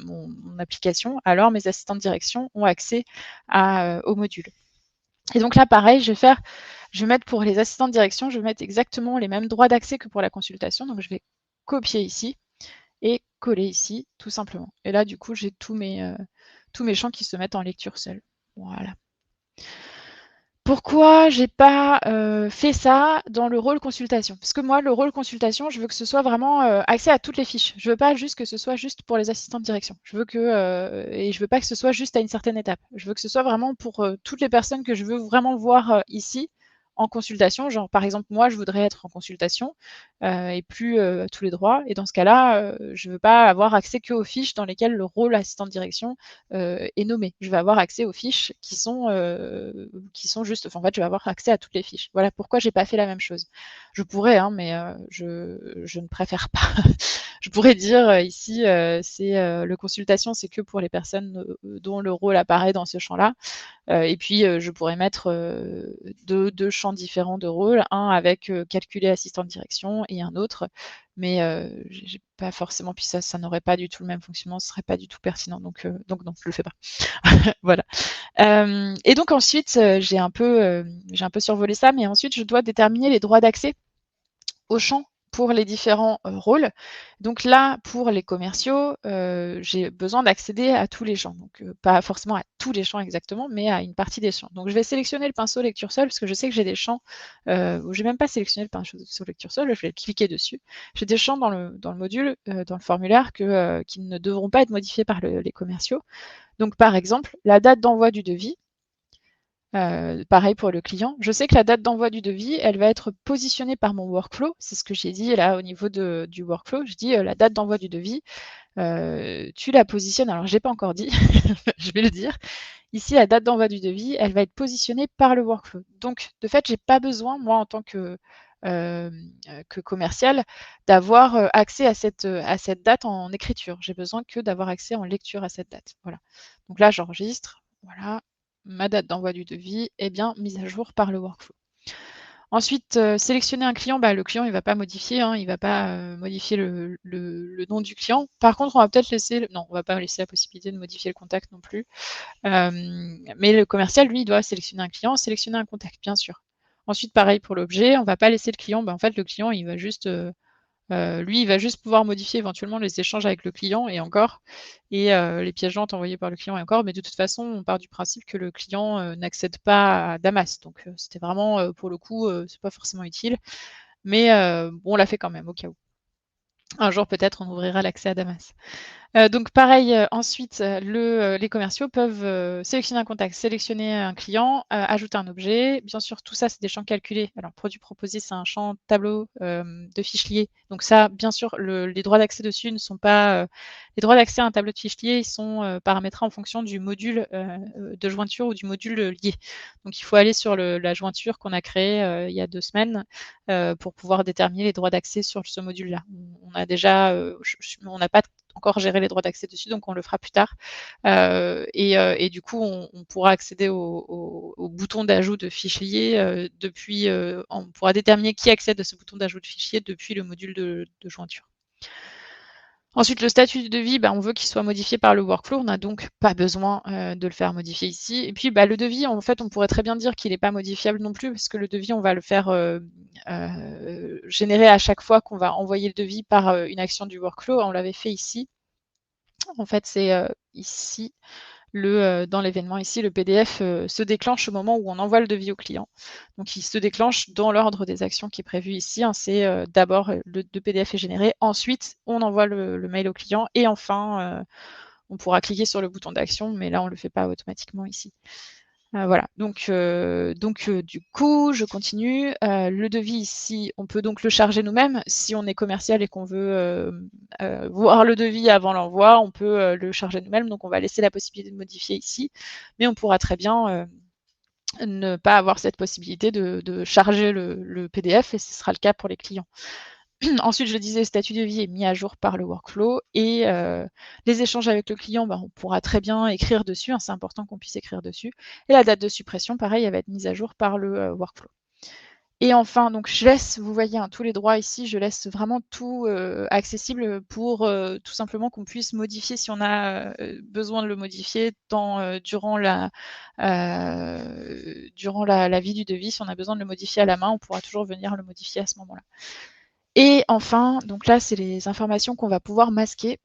Speaker 1: mon application, alors mes assistants de direction ont accès au module. Et donc là pareil, je vais mettre pour les assistants de direction, je vais mettre exactement les mêmes droits d'accès que pour la consultation, donc je vais copier ici et coller ici, tout simplement. Et là du coup j'ai tous mes champs qui se mettent en lecture seule. Voilà. Pourquoi j'ai pas fait ça dans le rôle consultation? Parce que moi, le rôle consultation, je veux que ce soit vraiment accès à toutes les fiches. Je veux pas juste que ce soit juste pour les assistants de direction. Je veux et je veux pas que ce soit juste à une certaine étape. Je veux que ce soit vraiment pour toutes les personnes que je veux vraiment voir ici en consultation. Genre, par exemple, moi, je voudrais être en consultation et plus tous les droits. Et dans ce cas-là, je veux pas avoir accès qu'aux fiches dans lesquelles le rôle assistant de direction est nommé. Je vais avoir accès aux fiches qui sont juste, enfin, en fait, je vais avoir accès à toutes les fiches. Voilà pourquoi j'ai pas fait la même chose. Je pourrais, hein, mais je ne préfère pas. Je pourrais dire ici, le consultation, c'est que pour les personnes dont le rôle apparaît dans ce champ-là. Et puis, je pourrais mettre deux champs différents de rôle, un avec calculer assistant de direction et un autre. Mais j'ai pas forcément, puis ça n'aurait pas du tout le même fonctionnement, ce serait pas du tout pertinent. Donc non, je le fais pas. Voilà. Et donc ensuite, j'ai un peu survolé ça, mais ensuite je dois déterminer les droits d'accès au champ pour les différents rôles. Donc là, pour les commerciaux, j'ai besoin d'accéder à tous les champs. Donc pas forcément à tous les champs exactement, mais à une partie des champs. Donc je vais sélectionner le pinceau lecture seule parce que je sais que j'ai des champs où j'ai même pas sélectionné le pinceau lecture seule, je vais cliquer dessus. J'ai des champs dans le module, dans le formulaire qui ne devront pas être modifiés par les commerciaux. Donc par exemple, la date d'envoi du devis. Pareil pour le client. Je sais que la date d'envoi du devis, elle va être positionnée par mon workflow. C'est ce que j'ai dit là au niveau du workflow. Je dis la date d'envoi du devis, tu la positionnes. Alors, je n'ai pas encore dit, je vais le dire. Ici, la date d'envoi du devis, elle va être positionnée par le workflow. Donc, de fait, je n'ai pas besoin, moi, en tant que commercial, d'avoir accès à cette date en écriture. J'ai besoin que d'avoir accès en lecture à cette date. Voilà. Donc là, j'enregistre. Voilà, ma date d'envoi du devis est bien mise à jour par le workflow. Ensuite, sélectionner un client, le client, il ne va pas modifier, hein, il ne va pas modifier le nom du client. Par contre, on va peut-être laisser, non, on ne va pas laisser la possibilité de modifier le contact non plus. Mais le commercial, lui, il doit sélectionner un client, sélectionner un contact, bien sûr. Ensuite, pareil pour l'objet, on ne va pas laisser le client, en fait, le client, il va juste lui, il va juste pouvoir modifier éventuellement les échanges avec le client et encore, et les pièces jointes envoyées par le client et encore, mais de toute façon, on part du principe que le client n'accède pas à Damas. Donc, c'était vraiment, pour le coup, c'est pas forcément utile, mais bon, on l'a fait quand même au cas où. Un jour, peut-être, on ouvrira l'accès à Damas. Donc pareil, ensuite, les commerciaux peuvent sélectionner un contact, sélectionner un client, ajouter un objet. Bien sûr, tout ça, c'est des champs calculés. Alors, produit proposé, c'est un champ tableau de fiches liées. Donc ça, bien sûr, les droits d'accès dessus ne sont pas... les droits d'accès à un tableau de fiches liées, ils sont paramétrés en fonction du module de jointure ou du module lié. Donc, il faut aller sur la jointure qu'on a créée il y a 2 semaines pour pouvoir déterminer les droits d'accès sur ce module-là. On a déjà... on n'a pas encore gérer les droits d'accès dessus, donc on le fera plus tard. Et du coup, on pourra accéder au bouton d'ajout de fichier depuis, on pourra déterminer qui accède à ce bouton d'ajout de fichier depuis le module de jointure. Ensuite, le statut du devis, on veut qu'il soit modifié par le workflow. On n'a donc pas besoin de le faire modifier ici. Et puis, le devis, en fait, on pourrait très bien dire qu'il n'est pas modifiable non plus, parce que le devis, on va le faire générer à chaque fois qu'on va envoyer le devis par une action du workflow. On l'avait fait ici. En fait, c'est ici dans l'événement ici, le PDF se déclenche au moment où on envoie le devis au client. Donc il se déclenche dans l'ordre des actions qui est prévu ici, hein. C'est d'abord le PDF est généré, ensuite on envoie le mail au client et enfin on pourra cliquer sur le bouton d'action, mais là on ne le fait pas automatiquement ici. Voilà, donc du coup, je continue. Le devis ici, on peut donc le charger nous-mêmes. Si on est commercial et qu'on veut voir le devis avant l'envoi, on peut le charger nous-mêmes. Donc on va laisser la possibilité de modifier ici, mais on pourra très bien ne pas avoir cette possibilité de charger le PDF, et ce sera le cas pour les clients. Ensuite, je le disais, le statut de vie est mis à jour par le workflow et les échanges avec le client, on pourra très bien écrire dessus, hein, c'est important qu'on puisse écrire dessus. Et la date de suppression, pareil, elle va être mise à jour par le workflow. Et enfin, donc je laisse, vous voyez, hein, tous les droits ici, je laisse vraiment tout accessible pour tout simplement qu'on puisse modifier si on a besoin de le modifier durant la vie du devis. Si on a besoin de le modifier à la main, on pourra toujours venir le modifier à ce moment-là. Et enfin, donc là, c'est les informations qu'on va pouvoir masquer.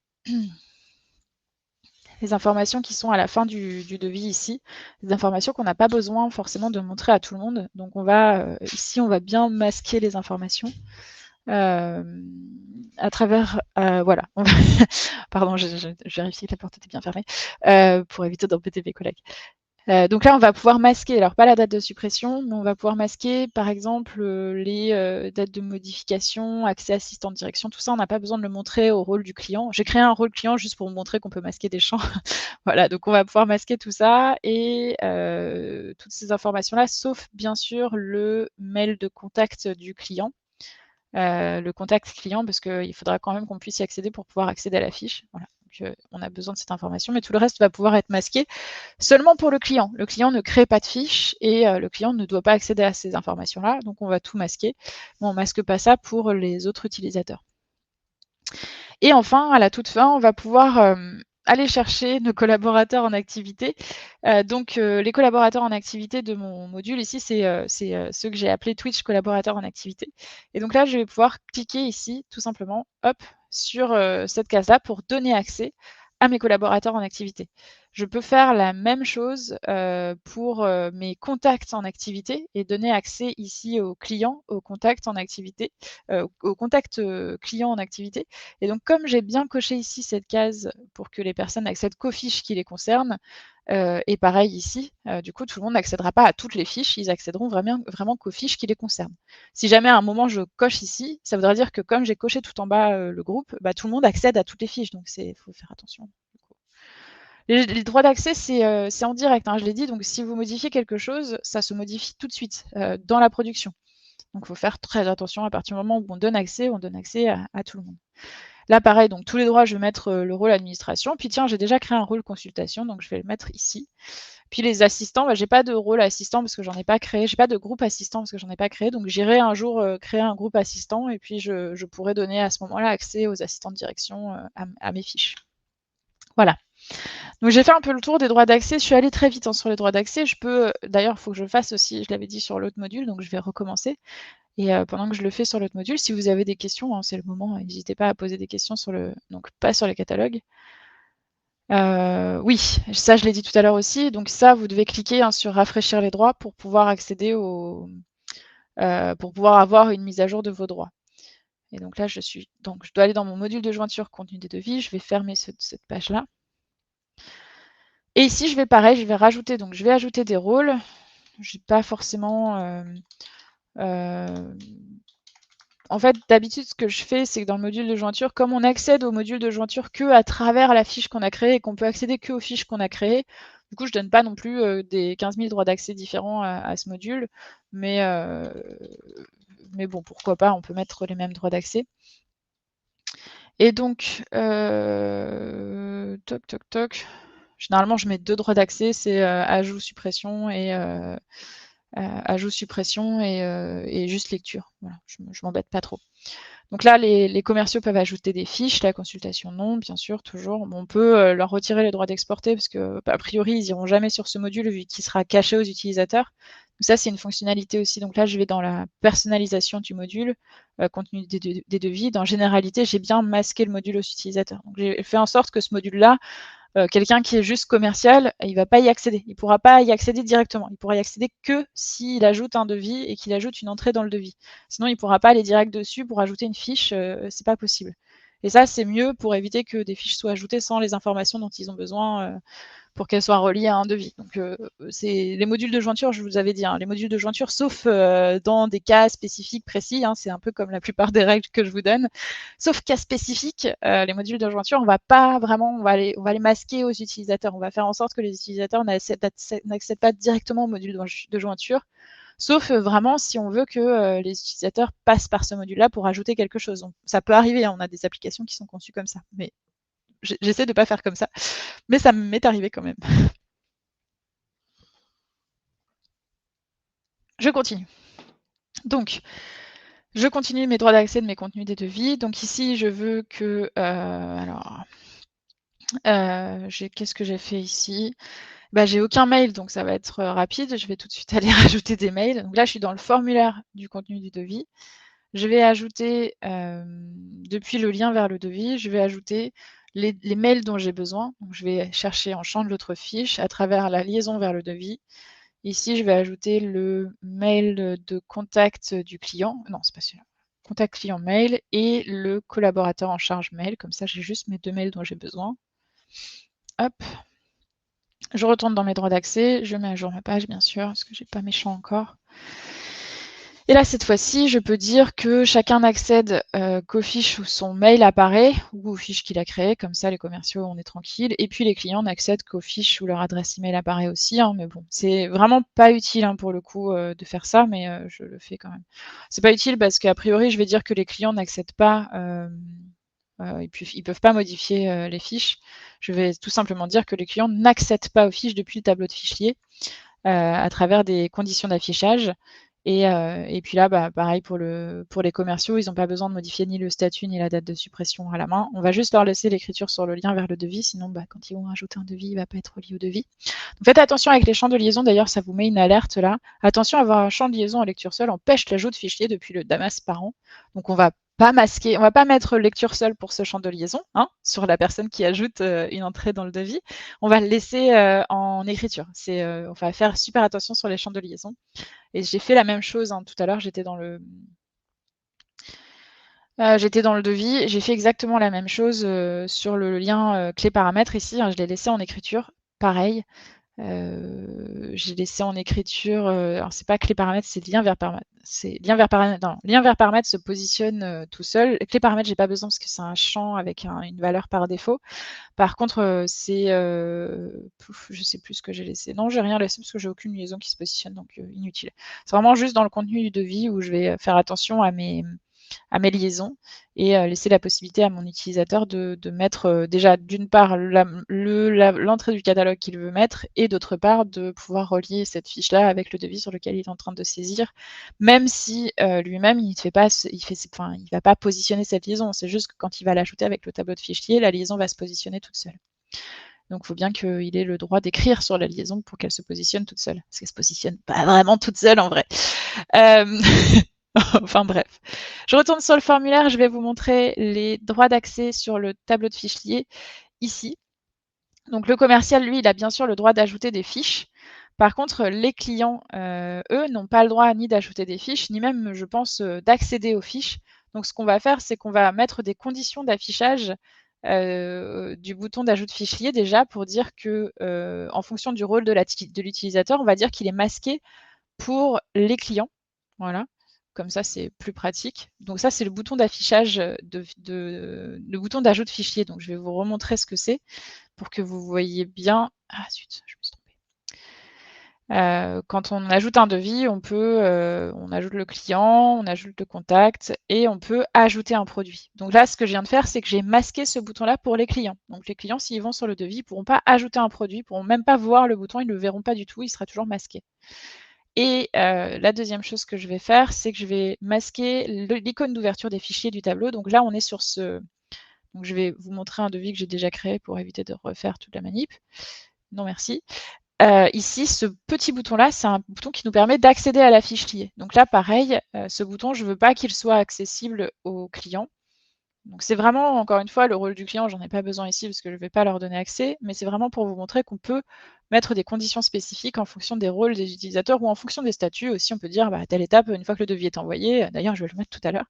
Speaker 1: Les informations qui sont à la fin du devis ici, des informations qu'on n'a pas besoin forcément de montrer à tout le monde. Donc on va ici, on va bien masquer les informations à travers, voilà. Pardon, je vérifie que la porte était bien fermée pour éviter d'embêter mes collègues. Donc là, on va pouvoir masquer, alors pas la date de suppression, mais on va pouvoir masquer, par exemple, les dates de modification, accès assistant de direction, tout ça, on n'a pas besoin de le montrer au rôle du client. J'ai créé un rôle client juste pour vous montrer qu'on peut masquer des champs. Voilà, donc on va pouvoir masquer tout ça et toutes ces informations-là, sauf bien sûr le mail de contact du client. Le contact client, parce qu'il faudra quand même qu'on puisse y accéder pour pouvoir accéder à la fiche. Voilà. Donc, on a besoin de cette information, mais tout le reste va pouvoir être masqué seulement pour le client. Le client ne crée pas de fiche et le client ne doit pas accéder à ces informations-là, donc on va tout masquer. Mais on ne masque pas ça pour les autres utilisateurs. Et enfin, à la toute fin, on va pouvoir aller chercher nos collaborateurs en activité. Donc, les collaborateurs en activité de mon module ici, c'est ceux que j'ai appelés Twitch collaborateurs en activité. Et donc là, je vais pouvoir cliquer ici, tout simplement, hop, sur cette case-là pour donner accès à mes collaborateurs en activité. Je peux faire la même chose pour mes contacts en activité et donner accès ici aux clients, aux contacts en activité, aux contacts clients en activité. Et donc, comme j'ai bien coché ici cette case pour que les personnes accèdent qu'aux fiches qui les concernent, et pareil ici, du coup, tout le monde n'accédera pas à toutes les fiches, ils accéderont vraiment qu'aux fiches qui les concernent. Si jamais à un moment je coche ici, ça voudra dire que comme j'ai coché tout en bas le groupe, tout le monde accède à toutes les fiches, donc il faut faire attention. Les droits d'accès, c'est en direct, hein, je l'ai dit, donc si vous modifiez quelque chose, ça se modifie tout de suite dans la production. Donc il faut faire très attention à partir du moment où on donne accès à tout le monde. Là, pareil, donc tous les droits, je vais mettre le rôle administration. Puis tiens, j'ai déjà créé un rôle consultation, donc je vais le mettre ici. Puis les assistants, j'ai pas de rôle assistant parce que j'en ai pas créé. J'ai pas de groupe assistant parce que j'en ai pas créé. Donc j'irai un jour créer un groupe assistant et puis je pourrai donner à ce moment-là accès aux assistants de direction à mes fiches. Voilà. Donc j'ai fait un peu le tour des droits d'accès. Je suis allée très vite sur les droits d'accès. Je peux, d'ailleurs, il faut que je fasse aussi, je l'avais dit sur l'autre module, donc je vais recommencer. Et pendant que je le fais sur l'autre module, si vous avez des questions, hein, c'est le moment, n'hésitez pas à poser des questions donc pas sur les catalogues. Oui, ça je l'ai dit tout à l'heure aussi. Donc ça, vous devez cliquer sur rafraîchir les droits pour pouvoir accéder pour pouvoir avoir une mise à jour de vos droits. Et donc là, je dois aller dans mon module de jointure contenu des devis. Je vais fermer cette page-là. Et ici, je vais pareil, je vais ajouter des rôles. Je n'ai pas forcément en fait, d'habitude, ce que je fais, c'est que dans le module de jointure, comme on accède au module de jointure que à travers la fiche qu'on a créée et qu'on peut accéder que aux fiches qu'on a créées, du coup, je donne pas non plus des 15 000 droits d'accès différents à ce module, mais bon, pourquoi pas, on peut mettre les mêmes droits d'accès. Et donc, toc, toc, toc. Généralement, je mets 2 droits d'accès, c'est ajout, suppression et juste lecture. Voilà, je m'embête pas trop. Donc là, les commerciaux peuvent ajouter des fiches, la consultation non, bien sûr, toujours. On peut leur retirer les droits d'exporter parce que, a priori, ils iront jamais sur ce module vu qu'il sera caché aux utilisateurs. Donc ça, c'est une fonctionnalité aussi. Donc là, je vais dans la personnalisation du module, contenu des devis. Dans généralité, j'ai bien masqué le module aux utilisateurs. Donc j'ai fait en sorte que ce module-là, Quelqu'un qui est juste commercial, il va pas y accéder. Il pourra pas y accéder directement. Il pourra y accéder que s'il ajoute un devis et qu'il ajoute une entrée dans le devis. Sinon, il pourra pas aller direct dessus pour ajouter une fiche, c'est pas possible. Et ça, c'est mieux pour éviter que des fiches soient ajoutées sans les informations dont ils ont besoin, pour qu'elles soient reliées à un devis. Donc, c'est les modules de jointure, je vous avais dit, hein, les modules de jointure, sauf dans des cas spécifiques précis, hein, c'est un peu comme la plupart des règles que je vous donne. Sauf cas spécifiques, les modules de jointure, on va pas vraiment, on va les masquer aux utilisateurs. On va faire en sorte que les utilisateurs n'accèdent pas directement au module de jointure, sauf vraiment si on veut que les utilisateurs passent par ce module-là pour ajouter quelque chose. Donc, ça peut arriver, hein, on a des applications qui sont conçues comme ça, mais j'essaie de pas faire comme ça, mais ça m'est arrivé quand même. Je continue. Donc, je continue mes droits d'accès de mes contenus des devis. Donc ici, je veux que... alors, qu'est-ce que j'ai fait ici? Bah, j'ai aucun mail, donc ça va être rapide. Je vais tout de suite aller rajouter des mails. Donc là, je suis dans le formulaire du contenu du devis. Je vais ajouter, depuis le lien vers le devis, je vais ajouter les mails dont j'ai besoin. Donc je vais chercher en champ de l'autre fiche à travers la liaison vers le devis. Ici, je vais ajouter le mail de contact du client. Non, c'est pas celui-là. Contact client mail et le collaborateur en charge mail. Comme ça, j'ai juste mes 2 mails dont j'ai besoin. Hop. Je retourne dans mes droits d'accès. Je mets à jour ma page, bien sûr, parce que j'ai pas mes champs encore. Et là, cette fois-ci, je peux dire que chacun n'accède qu'aux fiches où son mail apparaît ou aux fiches qu'il a créées. Comme ça, les commerciaux, on est tranquille. Et puis, les clients n'accèdent qu'aux fiches où leur adresse email apparaît aussi. Hein, mais bon, c'est vraiment pas utile hein, pour le coup de faire ça, mais je le fais quand même. C'est pas utile parce qu'a priori, je vais dire que les clients n'accèdent pas et puis ils peuvent pas modifier les fiches. Je vais tout simplement dire que les clients n'accèdent pas aux fiches depuis le tableau de fichier à travers des conditions d'affichage. Et puis là, bah, pareil pour les commerciaux, ils n'ont pas besoin de modifier ni le statut ni la date de suppression à la main. On va juste leur laisser l'écriture sur le lien vers le devis, sinon bah, quand ils vont rajouter un devis, il ne va pas être relié au devis. Donc faites attention avec les champs de liaison, d'ailleurs ça vous met une alerte là. Attention, avoir un champ de liaison en lecture seule empêche l'ajout de fichiers depuis le Damas parent. Donc on va pas masquer, on va pas mettre lecture seule pour ce champ de liaison hein, sur la personne qui ajoute une entrée dans le devis. On va le laisser en écriture. On va faire super attention sur les champs de liaison. Et j'ai fait la même chose hein, tout à l'heure, j'étais dans le devis, j'ai fait exactement la même chose sur le lien clé paramètres ici, hein, je l'ai laissé en écriture, pareil. J'ai laissé en écriture, alors c'est pas clé paramètres, c'est lien vers paramètres. C'est lien vers paramètres. Non, lien vers paramètres se positionne tout seul. Clé paramètres, j'ai pas besoin parce que c'est un champ avec une valeur par défaut. Par contre, je sais plus ce que j'ai laissé. Non, j'ai rien laissé parce que j'ai aucune liaison qui se positionne, donc inutile. C'est vraiment juste dans le contenu du devis où je vais faire attention à mes liaisons et laisser la possibilité à mon utilisateur de mettre déjà d'une part l'entrée du catalogue qu'il veut mettre et d'autre part de pouvoir relier cette fiche-là avec le devis sur lequel il est en train de saisir, même si lui-même il ne va pas positionner cette liaison. C'est juste que quand il va l'ajouter avec le tableau de fichier, la liaison va se positionner toute seule. Donc, il faut bien qu'il ait le droit d'écrire sur la liaison pour qu'elle se positionne toute seule. Parce qu'elle se positionne pas vraiment toute seule en vrai. Enfin bref. Je retourne sur le formulaire, je vais vous montrer les droits d'accès sur le tableau de fichier ici. Donc le commercial, lui, il a bien sûr le droit d'ajouter des fiches. Par contre, les clients, eux, n'ont pas le droit ni d'ajouter des fiches, ni même, je pense, d'accéder aux fiches. Donc ce qu'on va faire, c'est qu'on va mettre des conditions d'affichage du bouton d'ajout de fichier déjà pour dire que, en fonction du rôle de l'utilisateur, on va dire qu'il est masqué pour les clients. Voilà. Comme ça, c'est plus pratique. Donc ça, c'est le bouton d'affichage, le bouton d'ajout de fichier. Donc je vais vous remontrer ce que c'est pour que vous voyez bien. Ah zut, je me suis trompée. Quand on ajoute un devis, on ajoute le client, on ajoute le contact et on peut ajouter un produit. Donc là, ce que je viens de faire, c'est que j'ai masqué ce bouton-là pour les clients. Donc les clients, s'ils vont sur le devis, ils ne pourront pas ajouter un produit, ils ne pourront même pas voir le bouton, ils ne le verront pas du tout, il sera toujours masqué. Et la deuxième chose que je vais faire, c'est que je vais masquer l'icône d'ouverture des fichiers du tableau. Donc là, on est sur ce... Donc je vais vous montrer un devis que j'ai déjà créé pour éviter de refaire toute la manip. Non, merci. Ici, ce petit bouton-là, c'est un bouton qui nous permet d'accéder à la fiche liée. Donc là, pareil, ce bouton, je ne veux pas qu'il soit accessible aux clients. Donc c'est vraiment, encore une fois, le rôle du client, j'en ai pas besoin ici parce que je ne vais pas leur donner accès, mais c'est vraiment pour vous montrer qu'on peut mettre des conditions spécifiques en fonction des rôles des utilisateurs ou en fonction des statuts aussi. On peut dire, à telle étape, une fois que le devis est envoyé, d'ailleurs je vais le mettre tout à l'heure,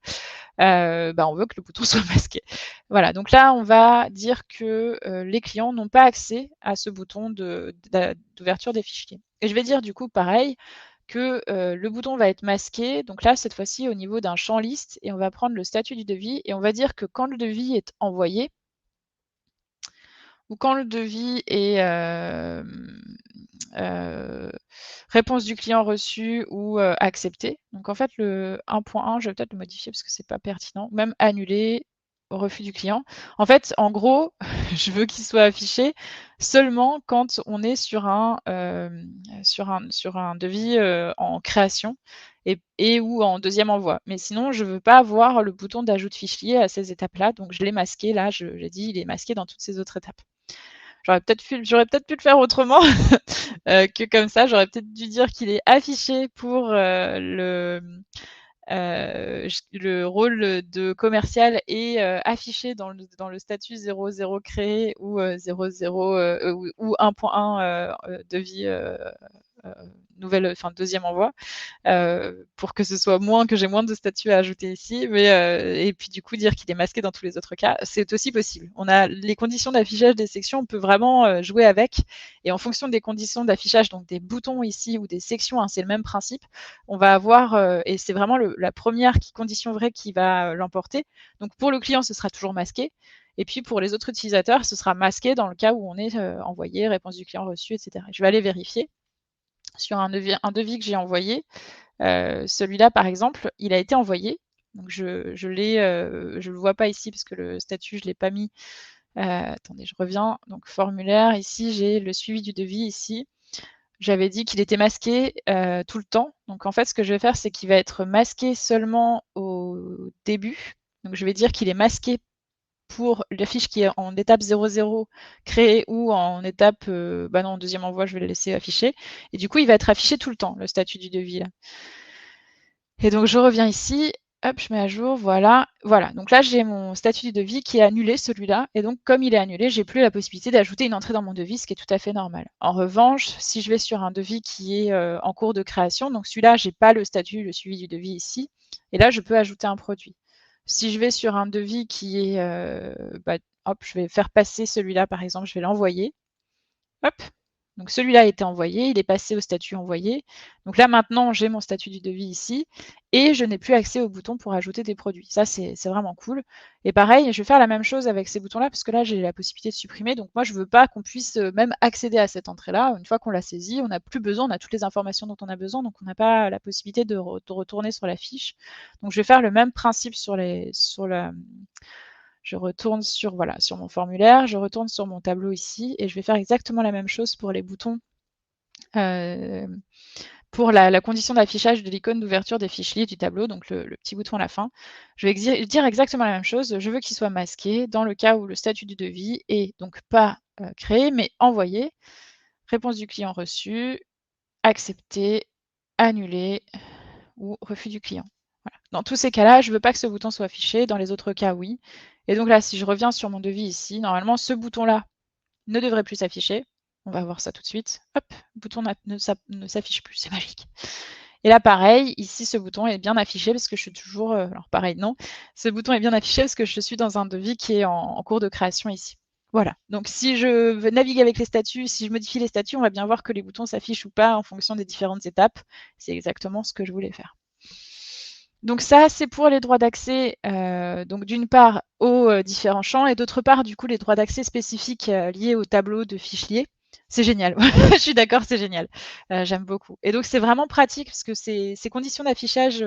Speaker 1: on veut que le bouton soit masqué. Voilà, donc là, on va dire que les clients n'ont pas accès à ce bouton d'ouverture des fichiers. Et je vais dire du coup pareil, que le bouton va être masqué. Donc là, cette fois-ci, au niveau d'un champ liste, et on va prendre le statut du devis, et on va dire que quand le devis est envoyé, ou quand le devis est réponse du client reçue ou accepté. Donc en fait, le 1.1, je vais peut-être le modifier parce que c'est pas pertinent. Même annulé, refus du client. En fait, en gros, je veux qu'il soit affiché seulement quand on est sur un devis en création et ou en deuxième envoi. Mais sinon, je veux pas avoir le bouton d'ajout de fichier à ces étapes-là. Donc je l'ai masqué là, j'ai dit il est masqué dans toutes ces autres étapes. J'aurais peut-être pu le faire autrement que comme ça. J'aurais peut-être dû dire qu'il est affiché pour le rôle de commercial et affiché dans le statut 00 créé ou 00 ou 1.1 devis nouvelle, enfin deuxième envoi. Pour que ce soit moins, que j'ai moins de statuts à ajouter ici, et puis du coup dire qu'il est masqué dans tous les autres cas, c'est aussi possible. On a les conditions d'affichage des sections, on peut vraiment jouer avec, et en fonction des conditions d'affichage, donc des boutons ici ou des sections, hein, c'est le même principe, on va avoir, et c'est vraiment la première condition vraie qui va l'emporter. Donc pour le client, ce sera toujours masqué, et puis pour les autres utilisateurs, ce sera masqué dans le cas où on est envoyé, réponse du client reçue, etc. Je vais aller vérifier sur un devis que j'ai envoyé. Celui-là, par exemple, il a été envoyé. Donc je le vois pas ici parce que le statut, je l'ai pas mis. Attendez, je reviens. Donc formulaire, ici, j'ai le suivi du devis ici. J'avais dit qu'il était masqué tout le temps. Donc en fait, ce que je vais faire, c'est qu'il va être masqué seulement au début. Donc je vais dire qu'il est masqué pour la fiche qui est en étape 00 créée ou en étape, non, en deuxième envoi, je vais le laisser afficher. Et du coup, il va être affiché tout le temps, le statut du devis là. Et donc je reviens ici, hop, je mets à jour, voilà. Voilà, donc là j'ai mon statut du devis qui est annulé, celui-là. Et donc comme il est annulé, j'ai plus la possibilité d'ajouter une entrée dans mon devis, ce qui est tout à fait normal. En revanche, si je vais sur un devis qui est en cours de création, donc celui-là, j'ai pas le statut, le suivi du devis ici. Et là, je peux ajouter un produit. Si je vais sur un devis qui est, hop, je vais faire passer celui-là, par exemple, je vais l'envoyer. Hop, donc celui-là a été envoyé, il est passé au statut envoyé. Donc là maintenant, j'ai mon statut du devis ici et je n'ai plus accès au bouton pour ajouter des produits. Ça, c'est vraiment cool. Et pareil, je vais faire la même chose avec ces boutons-là parce que là, j'ai la possibilité de supprimer. Donc moi, je ne veux pas qu'on puisse même accéder à cette entrée-là. Une fois qu'on l'a saisie, on n'a plus besoin, on a toutes les informations dont on a besoin, donc on n'a pas la possibilité de retourner sur la fiche. Donc je vais faire le même principe je retourne sur, voilà, sur mon formulaire, je retourne sur mon tableau ici et je vais faire exactement la même chose pour les boutons, pour la condition d'affichage de l'icône d'ouverture des fichiers du tableau, donc le petit bouton à la fin. Je vais dire exactement la même chose. Je veux qu'il soit masqué dans le cas où le statut du devis est donc pas créé, mais envoyé. Réponse du client reçue, accepté, annulé ou refus du client. Voilà. Dans tous ces cas-là, je ne veux pas que ce bouton soit affiché. Dans les autres cas, oui. Et donc là, si je reviens sur mon devis ici, normalement, ce bouton-là ne devrait plus s'afficher. On va voir ça tout de suite. Hop, le bouton ne s'affiche plus, c'est magique. Et là, pareil, ici, ce bouton est bien affiché parce que je suis toujours... alors pareil, non. Ce bouton est bien affiché parce que je suis dans un devis qui est en cours de création ici. Voilà, donc si je veux naviguer avec les statuts, si je modifie les statuts, on va bien voir que les boutons s'affichent ou pas en fonction des différentes étapes. C'est exactement ce que je voulais faire. Donc ça, c'est pour les droits d'accès, donc d'une part aux différents champs et d'autre part, du coup, les droits d'accès spécifiques liés au tableau de fichiers. C'est génial, je suis d'accord, c'est génial. J'aime beaucoup. Et donc c'est vraiment pratique parce que ces conditions d'affichage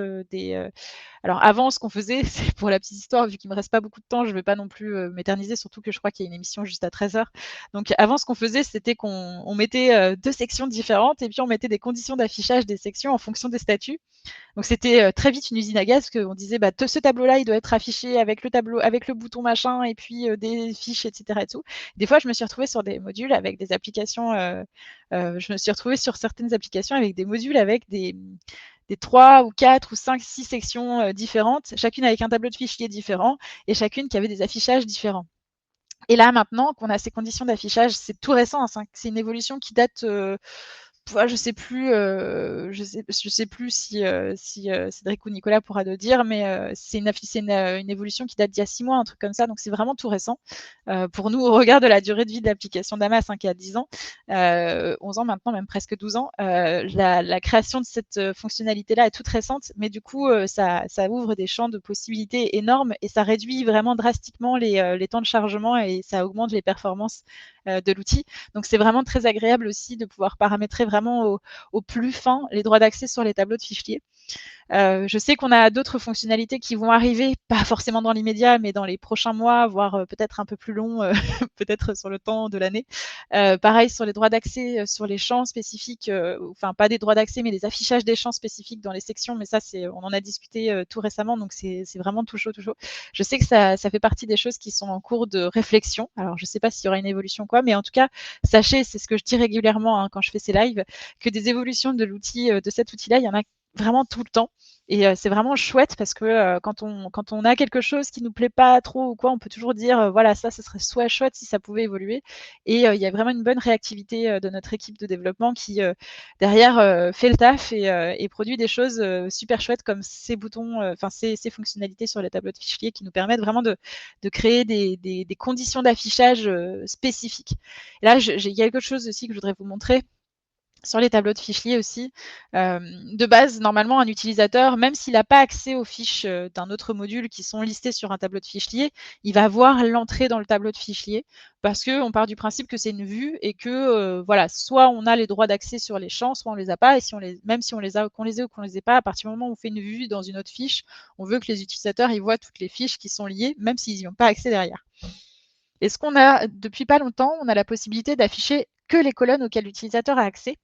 Speaker 1: alors avant, ce qu'on faisait, c'est pour la petite histoire, vu qu'il me reste pas beaucoup de temps, je ne vais pas non plus m'éterniser, surtout que je crois qu'il y a une émission juste à 13h. Donc avant, ce qu'on faisait, c'était qu'on mettait deux sections différentes et puis on mettait des conditions d'affichage des sections en fonction des statuts. Donc c'était très vite une usine à gaz, parce qu'on disait, ce tableau-là, il doit être affiché avec le tableau, avec le bouton machin, et puis des fiches, etc. Et tout. Des fois, je me suis retrouvée sur des modules avec des applications, je me suis retrouvée sur certaines applications avec des modules avec des 3 ou 4 ou 5, 6 sections différentes, chacune avec un tableau de fichiers différent et chacune qui avait des affichages différents. Et là, maintenant qu'on a ces conditions d'affichage, c'est tout récent, hein, c'est une évolution qui date, je sais plus, je sais plus si Cédric ou Nicolas pourra le dire, mais c'est une évolution qui date d'il y a 6 mois, un truc comme ça, donc c'est vraiment tout récent. Pour nous, au regard de la durée de vie de l'application Damas, hein, qui a 10 ans, 11 ans maintenant, même presque 12 ans, la création de cette fonctionnalité-là est toute récente, mais du coup, ça ouvre des champs de possibilités énormes et ça réduit vraiment drastiquement les temps de chargement et ça augmente les performances de l'outil. Donc c'est vraiment très agréable aussi de pouvoir paramétrer vraiment au plus fin les droits d'accès sur les tableaux de fichiers. Je sais qu'on a d'autres fonctionnalités qui vont arriver, pas forcément dans l'immédiat, mais dans les prochains mois, voire peut-être un peu plus long, peut-être sur le temps de l'année. Pareil sur les droits d'accès, sur les champs spécifiques, enfin pas des droits d'accès, mais des affichages des champs spécifiques dans les sections. Mais ça, on en a discuté tout récemment, donc c'est vraiment tout chaud, tout chaud. Je sais que ça fait partie des choses qui sont en cours de réflexion. Alors je sais pas s'il y aura une évolution quoi, mais en tout cas, sachez, c'est ce que je dis régulièrement hein, quand je fais ces lives, que des évolutions de l'outil, de cet outil-là, il y en a vraiment tout le temps. Et c'est vraiment chouette parce que quand on a quelque chose qui nous plaît pas trop ou quoi, on peut toujours dire voilà, ça serait soit chouette si ça pouvait évoluer. Et il y a vraiment une bonne réactivité de notre équipe de développement qui derrière fait le taf et produit des choses super chouettes comme ces boutons, enfin ces fonctionnalités sur les tableaux de fichiers qui nous permettent vraiment de créer des conditions d'affichage spécifiques. Et là, j'ai quelque chose aussi que je voudrais vous montrer sur les tableaux de fichiers aussi. De base, normalement, un utilisateur, même s'il n'a pas accès aux fiches d'un autre module qui sont listées sur un tableau de fichiers, il va voir l'entrée dans le tableau de fichiers parce qu'on part du principe que c'est une vue et que voilà, soit on a les droits d'accès sur les champs, soit on les a pas. Et si on les, même si on les a, qu'on les ait ou qu'on les ait pas, à partir du moment où on fait une vue dans une autre fiche, on veut que les utilisateurs ils voient toutes les fiches qui sont liées, même s'ils n'y ont pas accès derrière. Et ce qu'on a depuis pas longtemps, on a la possibilité d'afficher que les colonnes auxquelles l'utilisateur a accès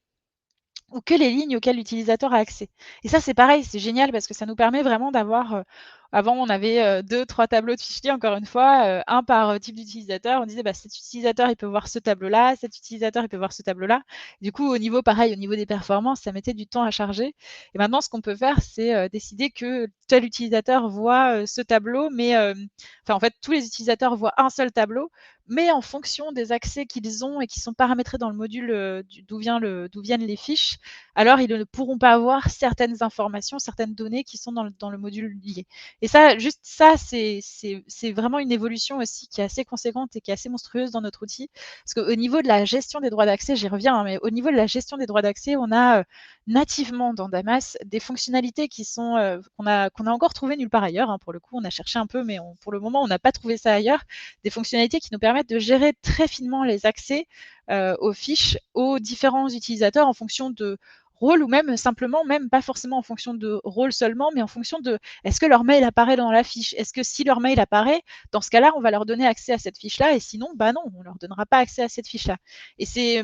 Speaker 1: ou que les lignes auxquelles l'utilisateur a accès. Et ça, c'est pareil, c'est génial parce que ça nous permet vraiment d'avoir, avant on avait 2-3 tableaux de fichiers, encore une fois, un par type d'utilisateur. On disait, bah, cet utilisateur, il peut voir ce tableau-là, cet utilisateur, il peut voir ce tableau-là. Du coup, au niveau pareil, au niveau des performances, ça mettait du temps à charger. Et maintenant, ce qu'on peut faire, c'est décider que tel utilisateur voit ce tableau, mais enfin, en fait, tous les utilisateurs voient un seul tableau, mais en fonction des accès qu'ils ont et qui sont paramétrés dans le module d'où viennent les fiches, alors ils ne pourront pas avoir certaines informations, certaines données qui sont dans le module lié. Et ça, juste ça, c'est vraiment une évolution aussi qui est assez conséquente et qui est assez monstrueuse dans notre outil. Parce qu'au niveau de la gestion des droits d'accès, j'y reviens, hein, mais au niveau de la gestion des droits d'accès, on a nativement dans Damas des fonctionnalités qui sont qu'on a encore trouvé nulle part ailleurs. Hein, pour le coup, on a cherché un peu, mais pour le moment, on n'a pas trouvé ça ailleurs. Des fonctionnalités qui nous permettent de gérer très finement les accès aux fiches aux différents utilisateurs en fonction de rôle ou même simplement, même pas forcément en fonction de rôle seulement, mais en fonction de est-ce que leur mail apparaît dans la fiche? Est-ce que si leur mail apparaît, dans ce cas-là, on va leur donner accès à cette fiche-là et sinon, bah non, on leur donnera pas accès à cette fiche-là. Et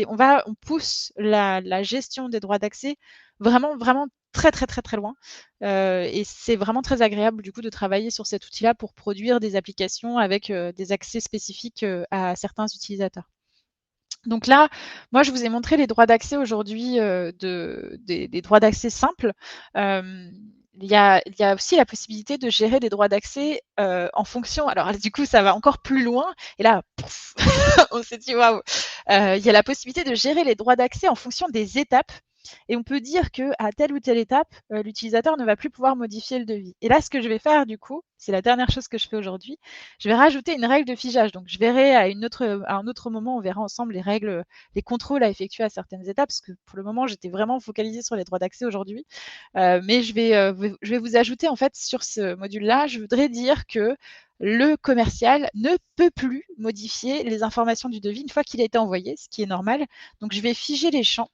Speaker 1: on pousse la gestion des droits d'accès vraiment, vraiment très, très, très, très loin. Et c'est vraiment très agréable du coup de travailler sur cet outil-là pour produire des applications avec des accès spécifiques à certains utilisateurs. Donc là, moi, je vous ai montré les droits d'accès aujourd'hui, des droits d'accès simples. Il y a aussi la possibilité de gérer des droits d'accès en fonction. Alors, du coup, ça va encore plus loin. Et là, pouf, on s'est dit waouh. Il y a la possibilité de gérer les droits d'accès en fonction des étapes. Et on peut dire que à telle ou telle étape, l'utilisateur ne va plus pouvoir modifier le devis. Et là, ce que je vais faire du coup, c'est la dernière chose que je fais aujourd'hui, je vais rajouter une règle de fichage. Donc je verrai à un autre moment, on verra ensemble les règles, les contrôles à effectuer à certaines étapes, parce que pour le moment, j'étais vraiment focalisée sur les droits d'accès aujourd'hui. Mais je vais vous ajouter en fait sur ce module-là, je voudrais dire que le commercial ne peut plus modifier les informations du devis une fois qu'il a été envoyé, ce qui est normal. Donc je vais figer les champs.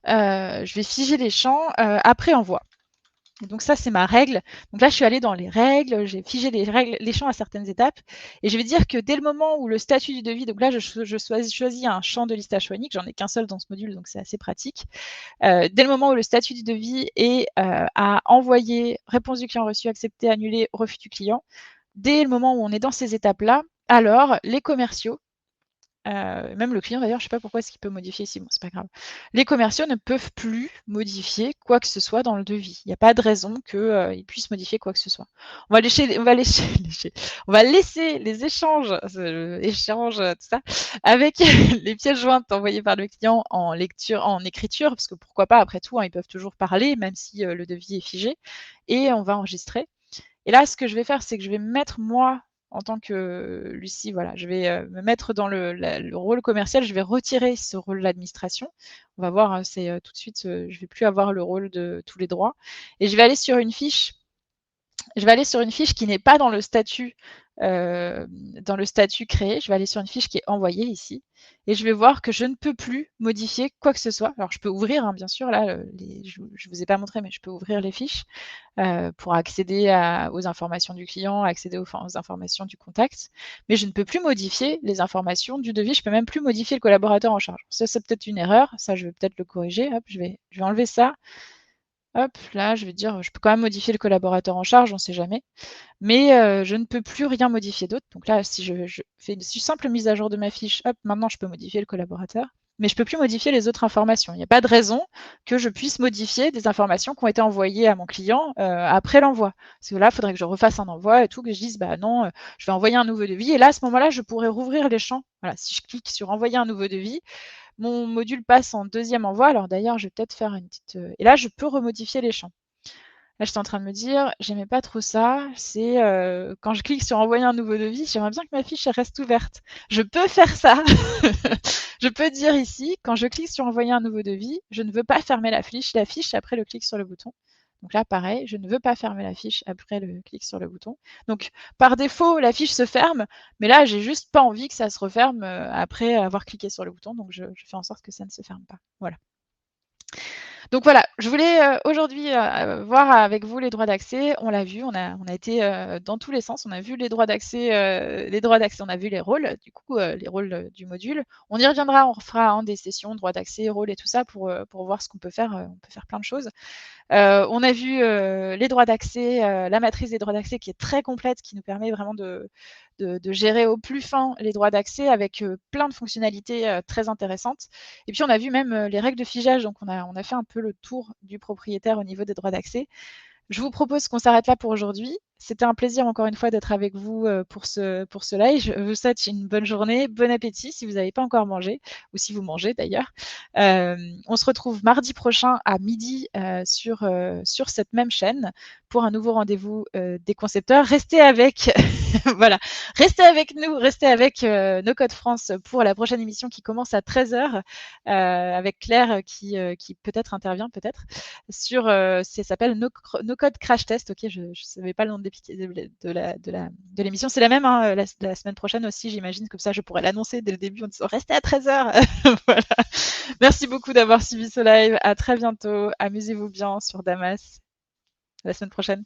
Speaker 1: Après envoi. Et donc ça, c'est ma règle. Donc là, je suis allée dans les règles, j'ai figé les champs à certaines étapes. Et je vais dire que dès le moment où le statut du devis, donc là, je choisis un champ de listage phonique, j'en ai qu'un seul dans ce module, donc c'est assez pratique. Dès le moment où le statut du devis est à envoyer, réponse du client reçu, accepté, annulé, refus du client, dès le moment où on est dans ces étapes-là, alors les commerciaux même le client d'ailleurs, je sais pas pourquoi est-ce qu'il peut modifier ici, bon c'est pas grave. Les commerciaux ne peuvent plus modifier quoi que ce soit dans le devis. Il n'y a pas de raison que, ils puissent modifier quoi que ce soit. On va laisser les échanges, tout ça, avec les pièces jointes envoyées par le client en écriture, parce que pourquoi pas, après tout, hein, ils peuvent toujours parler, même si, le devis est figé, et on va enregistrer. Et là, ce que je vais faire, c'est que je vais me mettre moi en tant que Lucie, voilà, je vais me mettre dans le rôle commercial, je vais retirer ce rôle d'administration. On va voir, hein, c'est tout de suite, je vais plus avoir le rôle de tous les droits. Et je vais aller sur une fiche. Je vais aller sur une fiche qui n'est pas dans le statut créé. Je vais aller sur une fiche qui est envoyée ici. Et je vais voir que je ne peux plus modifier quoi que ce soit. Alors, je peux ouvrir, hein, bien sûr, là, je ne vous ai pas montré, mais je peux ouvrir les fiches pour accéder aux informations du client, accéder aux informations du contact. Mais je ne peux plus modifier les informations du devis. Je ne peux même plus modifier le collaborateur en charge. Ça, c'est peut-être une erreur. Ça, je vais peut-être le corriger. Hop, je vais enlever ça. Hop, là, je vais dire, je peux quand même modifier le collaborateur en charge, on ne sait jamais. Mais je ne peux plus rien modifier d'autre. Donc là, si je fais une simple mise à jour de ma fiche, hop, maintenant je peux modifier le collaborateur. Mais je ne peux plus modifier les autres informations. Il n'y a pas de raison que je puisse modifier des informations qui ont été envoyées à mon client après l'envoi. Parce que là, il faudrait que je refasse un envoi et tout, que je dise, bah non, je vais envoyer un nouveau devis. Et là, à ce moment-là, je pourrais rouvrir les champs. Voilà, si je clique sur envoyer un nouveau devis, mon module passe en deuxième envoi. Alors d'ailleurs, je vais peut-être faire une petite... Et là, je peux remodifier les champs. Là, j'étais en train de me dire, j'aimais pas trop ça. C'est quand je clique sur envoyer un nouveau devis, j'aimerais bien que ma fiche reste ouverte. Je peux faire ça. Je peux dire ici, quand je clique sur envoyer un nouveau devis, je ne veux pas fermer la fiche après le clic sur le bouton. Donc là, pareil, je ne veux pas fermer la fiche après le clic sur le bouton. Donc, par défaut, la fiche se ferme, mais là, j'ai juste pas envie que ça se referme après avoir cliqué sur le bouton. Donc, je fais en sorte que ça ne se ferme pas. Voilà. Donc voilà, je voulais aujourd'hui voir avec vous les droits d'accès. On l'a vu, on a été dans tous les sens. On a vu les droits d'accès, on a vu les rôles, du coup, les rôles du module. On y reviendra, on refera des sessions, droits d'accès, rôles et tout ça pour voir ce qu'on peut faire. On peut faire plein de choses. On a vu les droits d'accès, la matrice des droits d'accès qui est très complète, qui nous permet vraiment de gérer au plus fin les droits d'accès avec plein de fonctionnalités très intéressantes. Et puis on a vu même les règles de figeage, donc on a fait un peu le tour du propriétaire au niveau des droits d'accès. Je vous propose qu'on s'arrête là pour aujourd'hui. C'était un plaisir encore une fois d'être avec vous pour ce live. Je vous souhaite une bonne journée, bon appétit si vous n'avez pas encore mangé, ou si vous mangez d'ailleurs. On se retrouve mardi prochain à midi sur cette même chaîne pour un nouveau rendez-vous des concepteurs. Restez avec, voilà, restez avec nous, restez avec No Code France pour la prochaine émission qui commence à 13h avec Claire qui peut-être intervient, peut-être, sur, ça s'appelle no Code Crash Test. Ok, je ne savais pas le nom de l'émission. C'est la même la semaine prochaine aussi, j'imagine. Comme ça, je pourrais l'annoncer dès le début en disant restez à 13h. Voilà. Merci beaucoup d'avoir suivi ce live. À très bientôt. Amusez-vous bien sur Damas. À la semaine prochaine.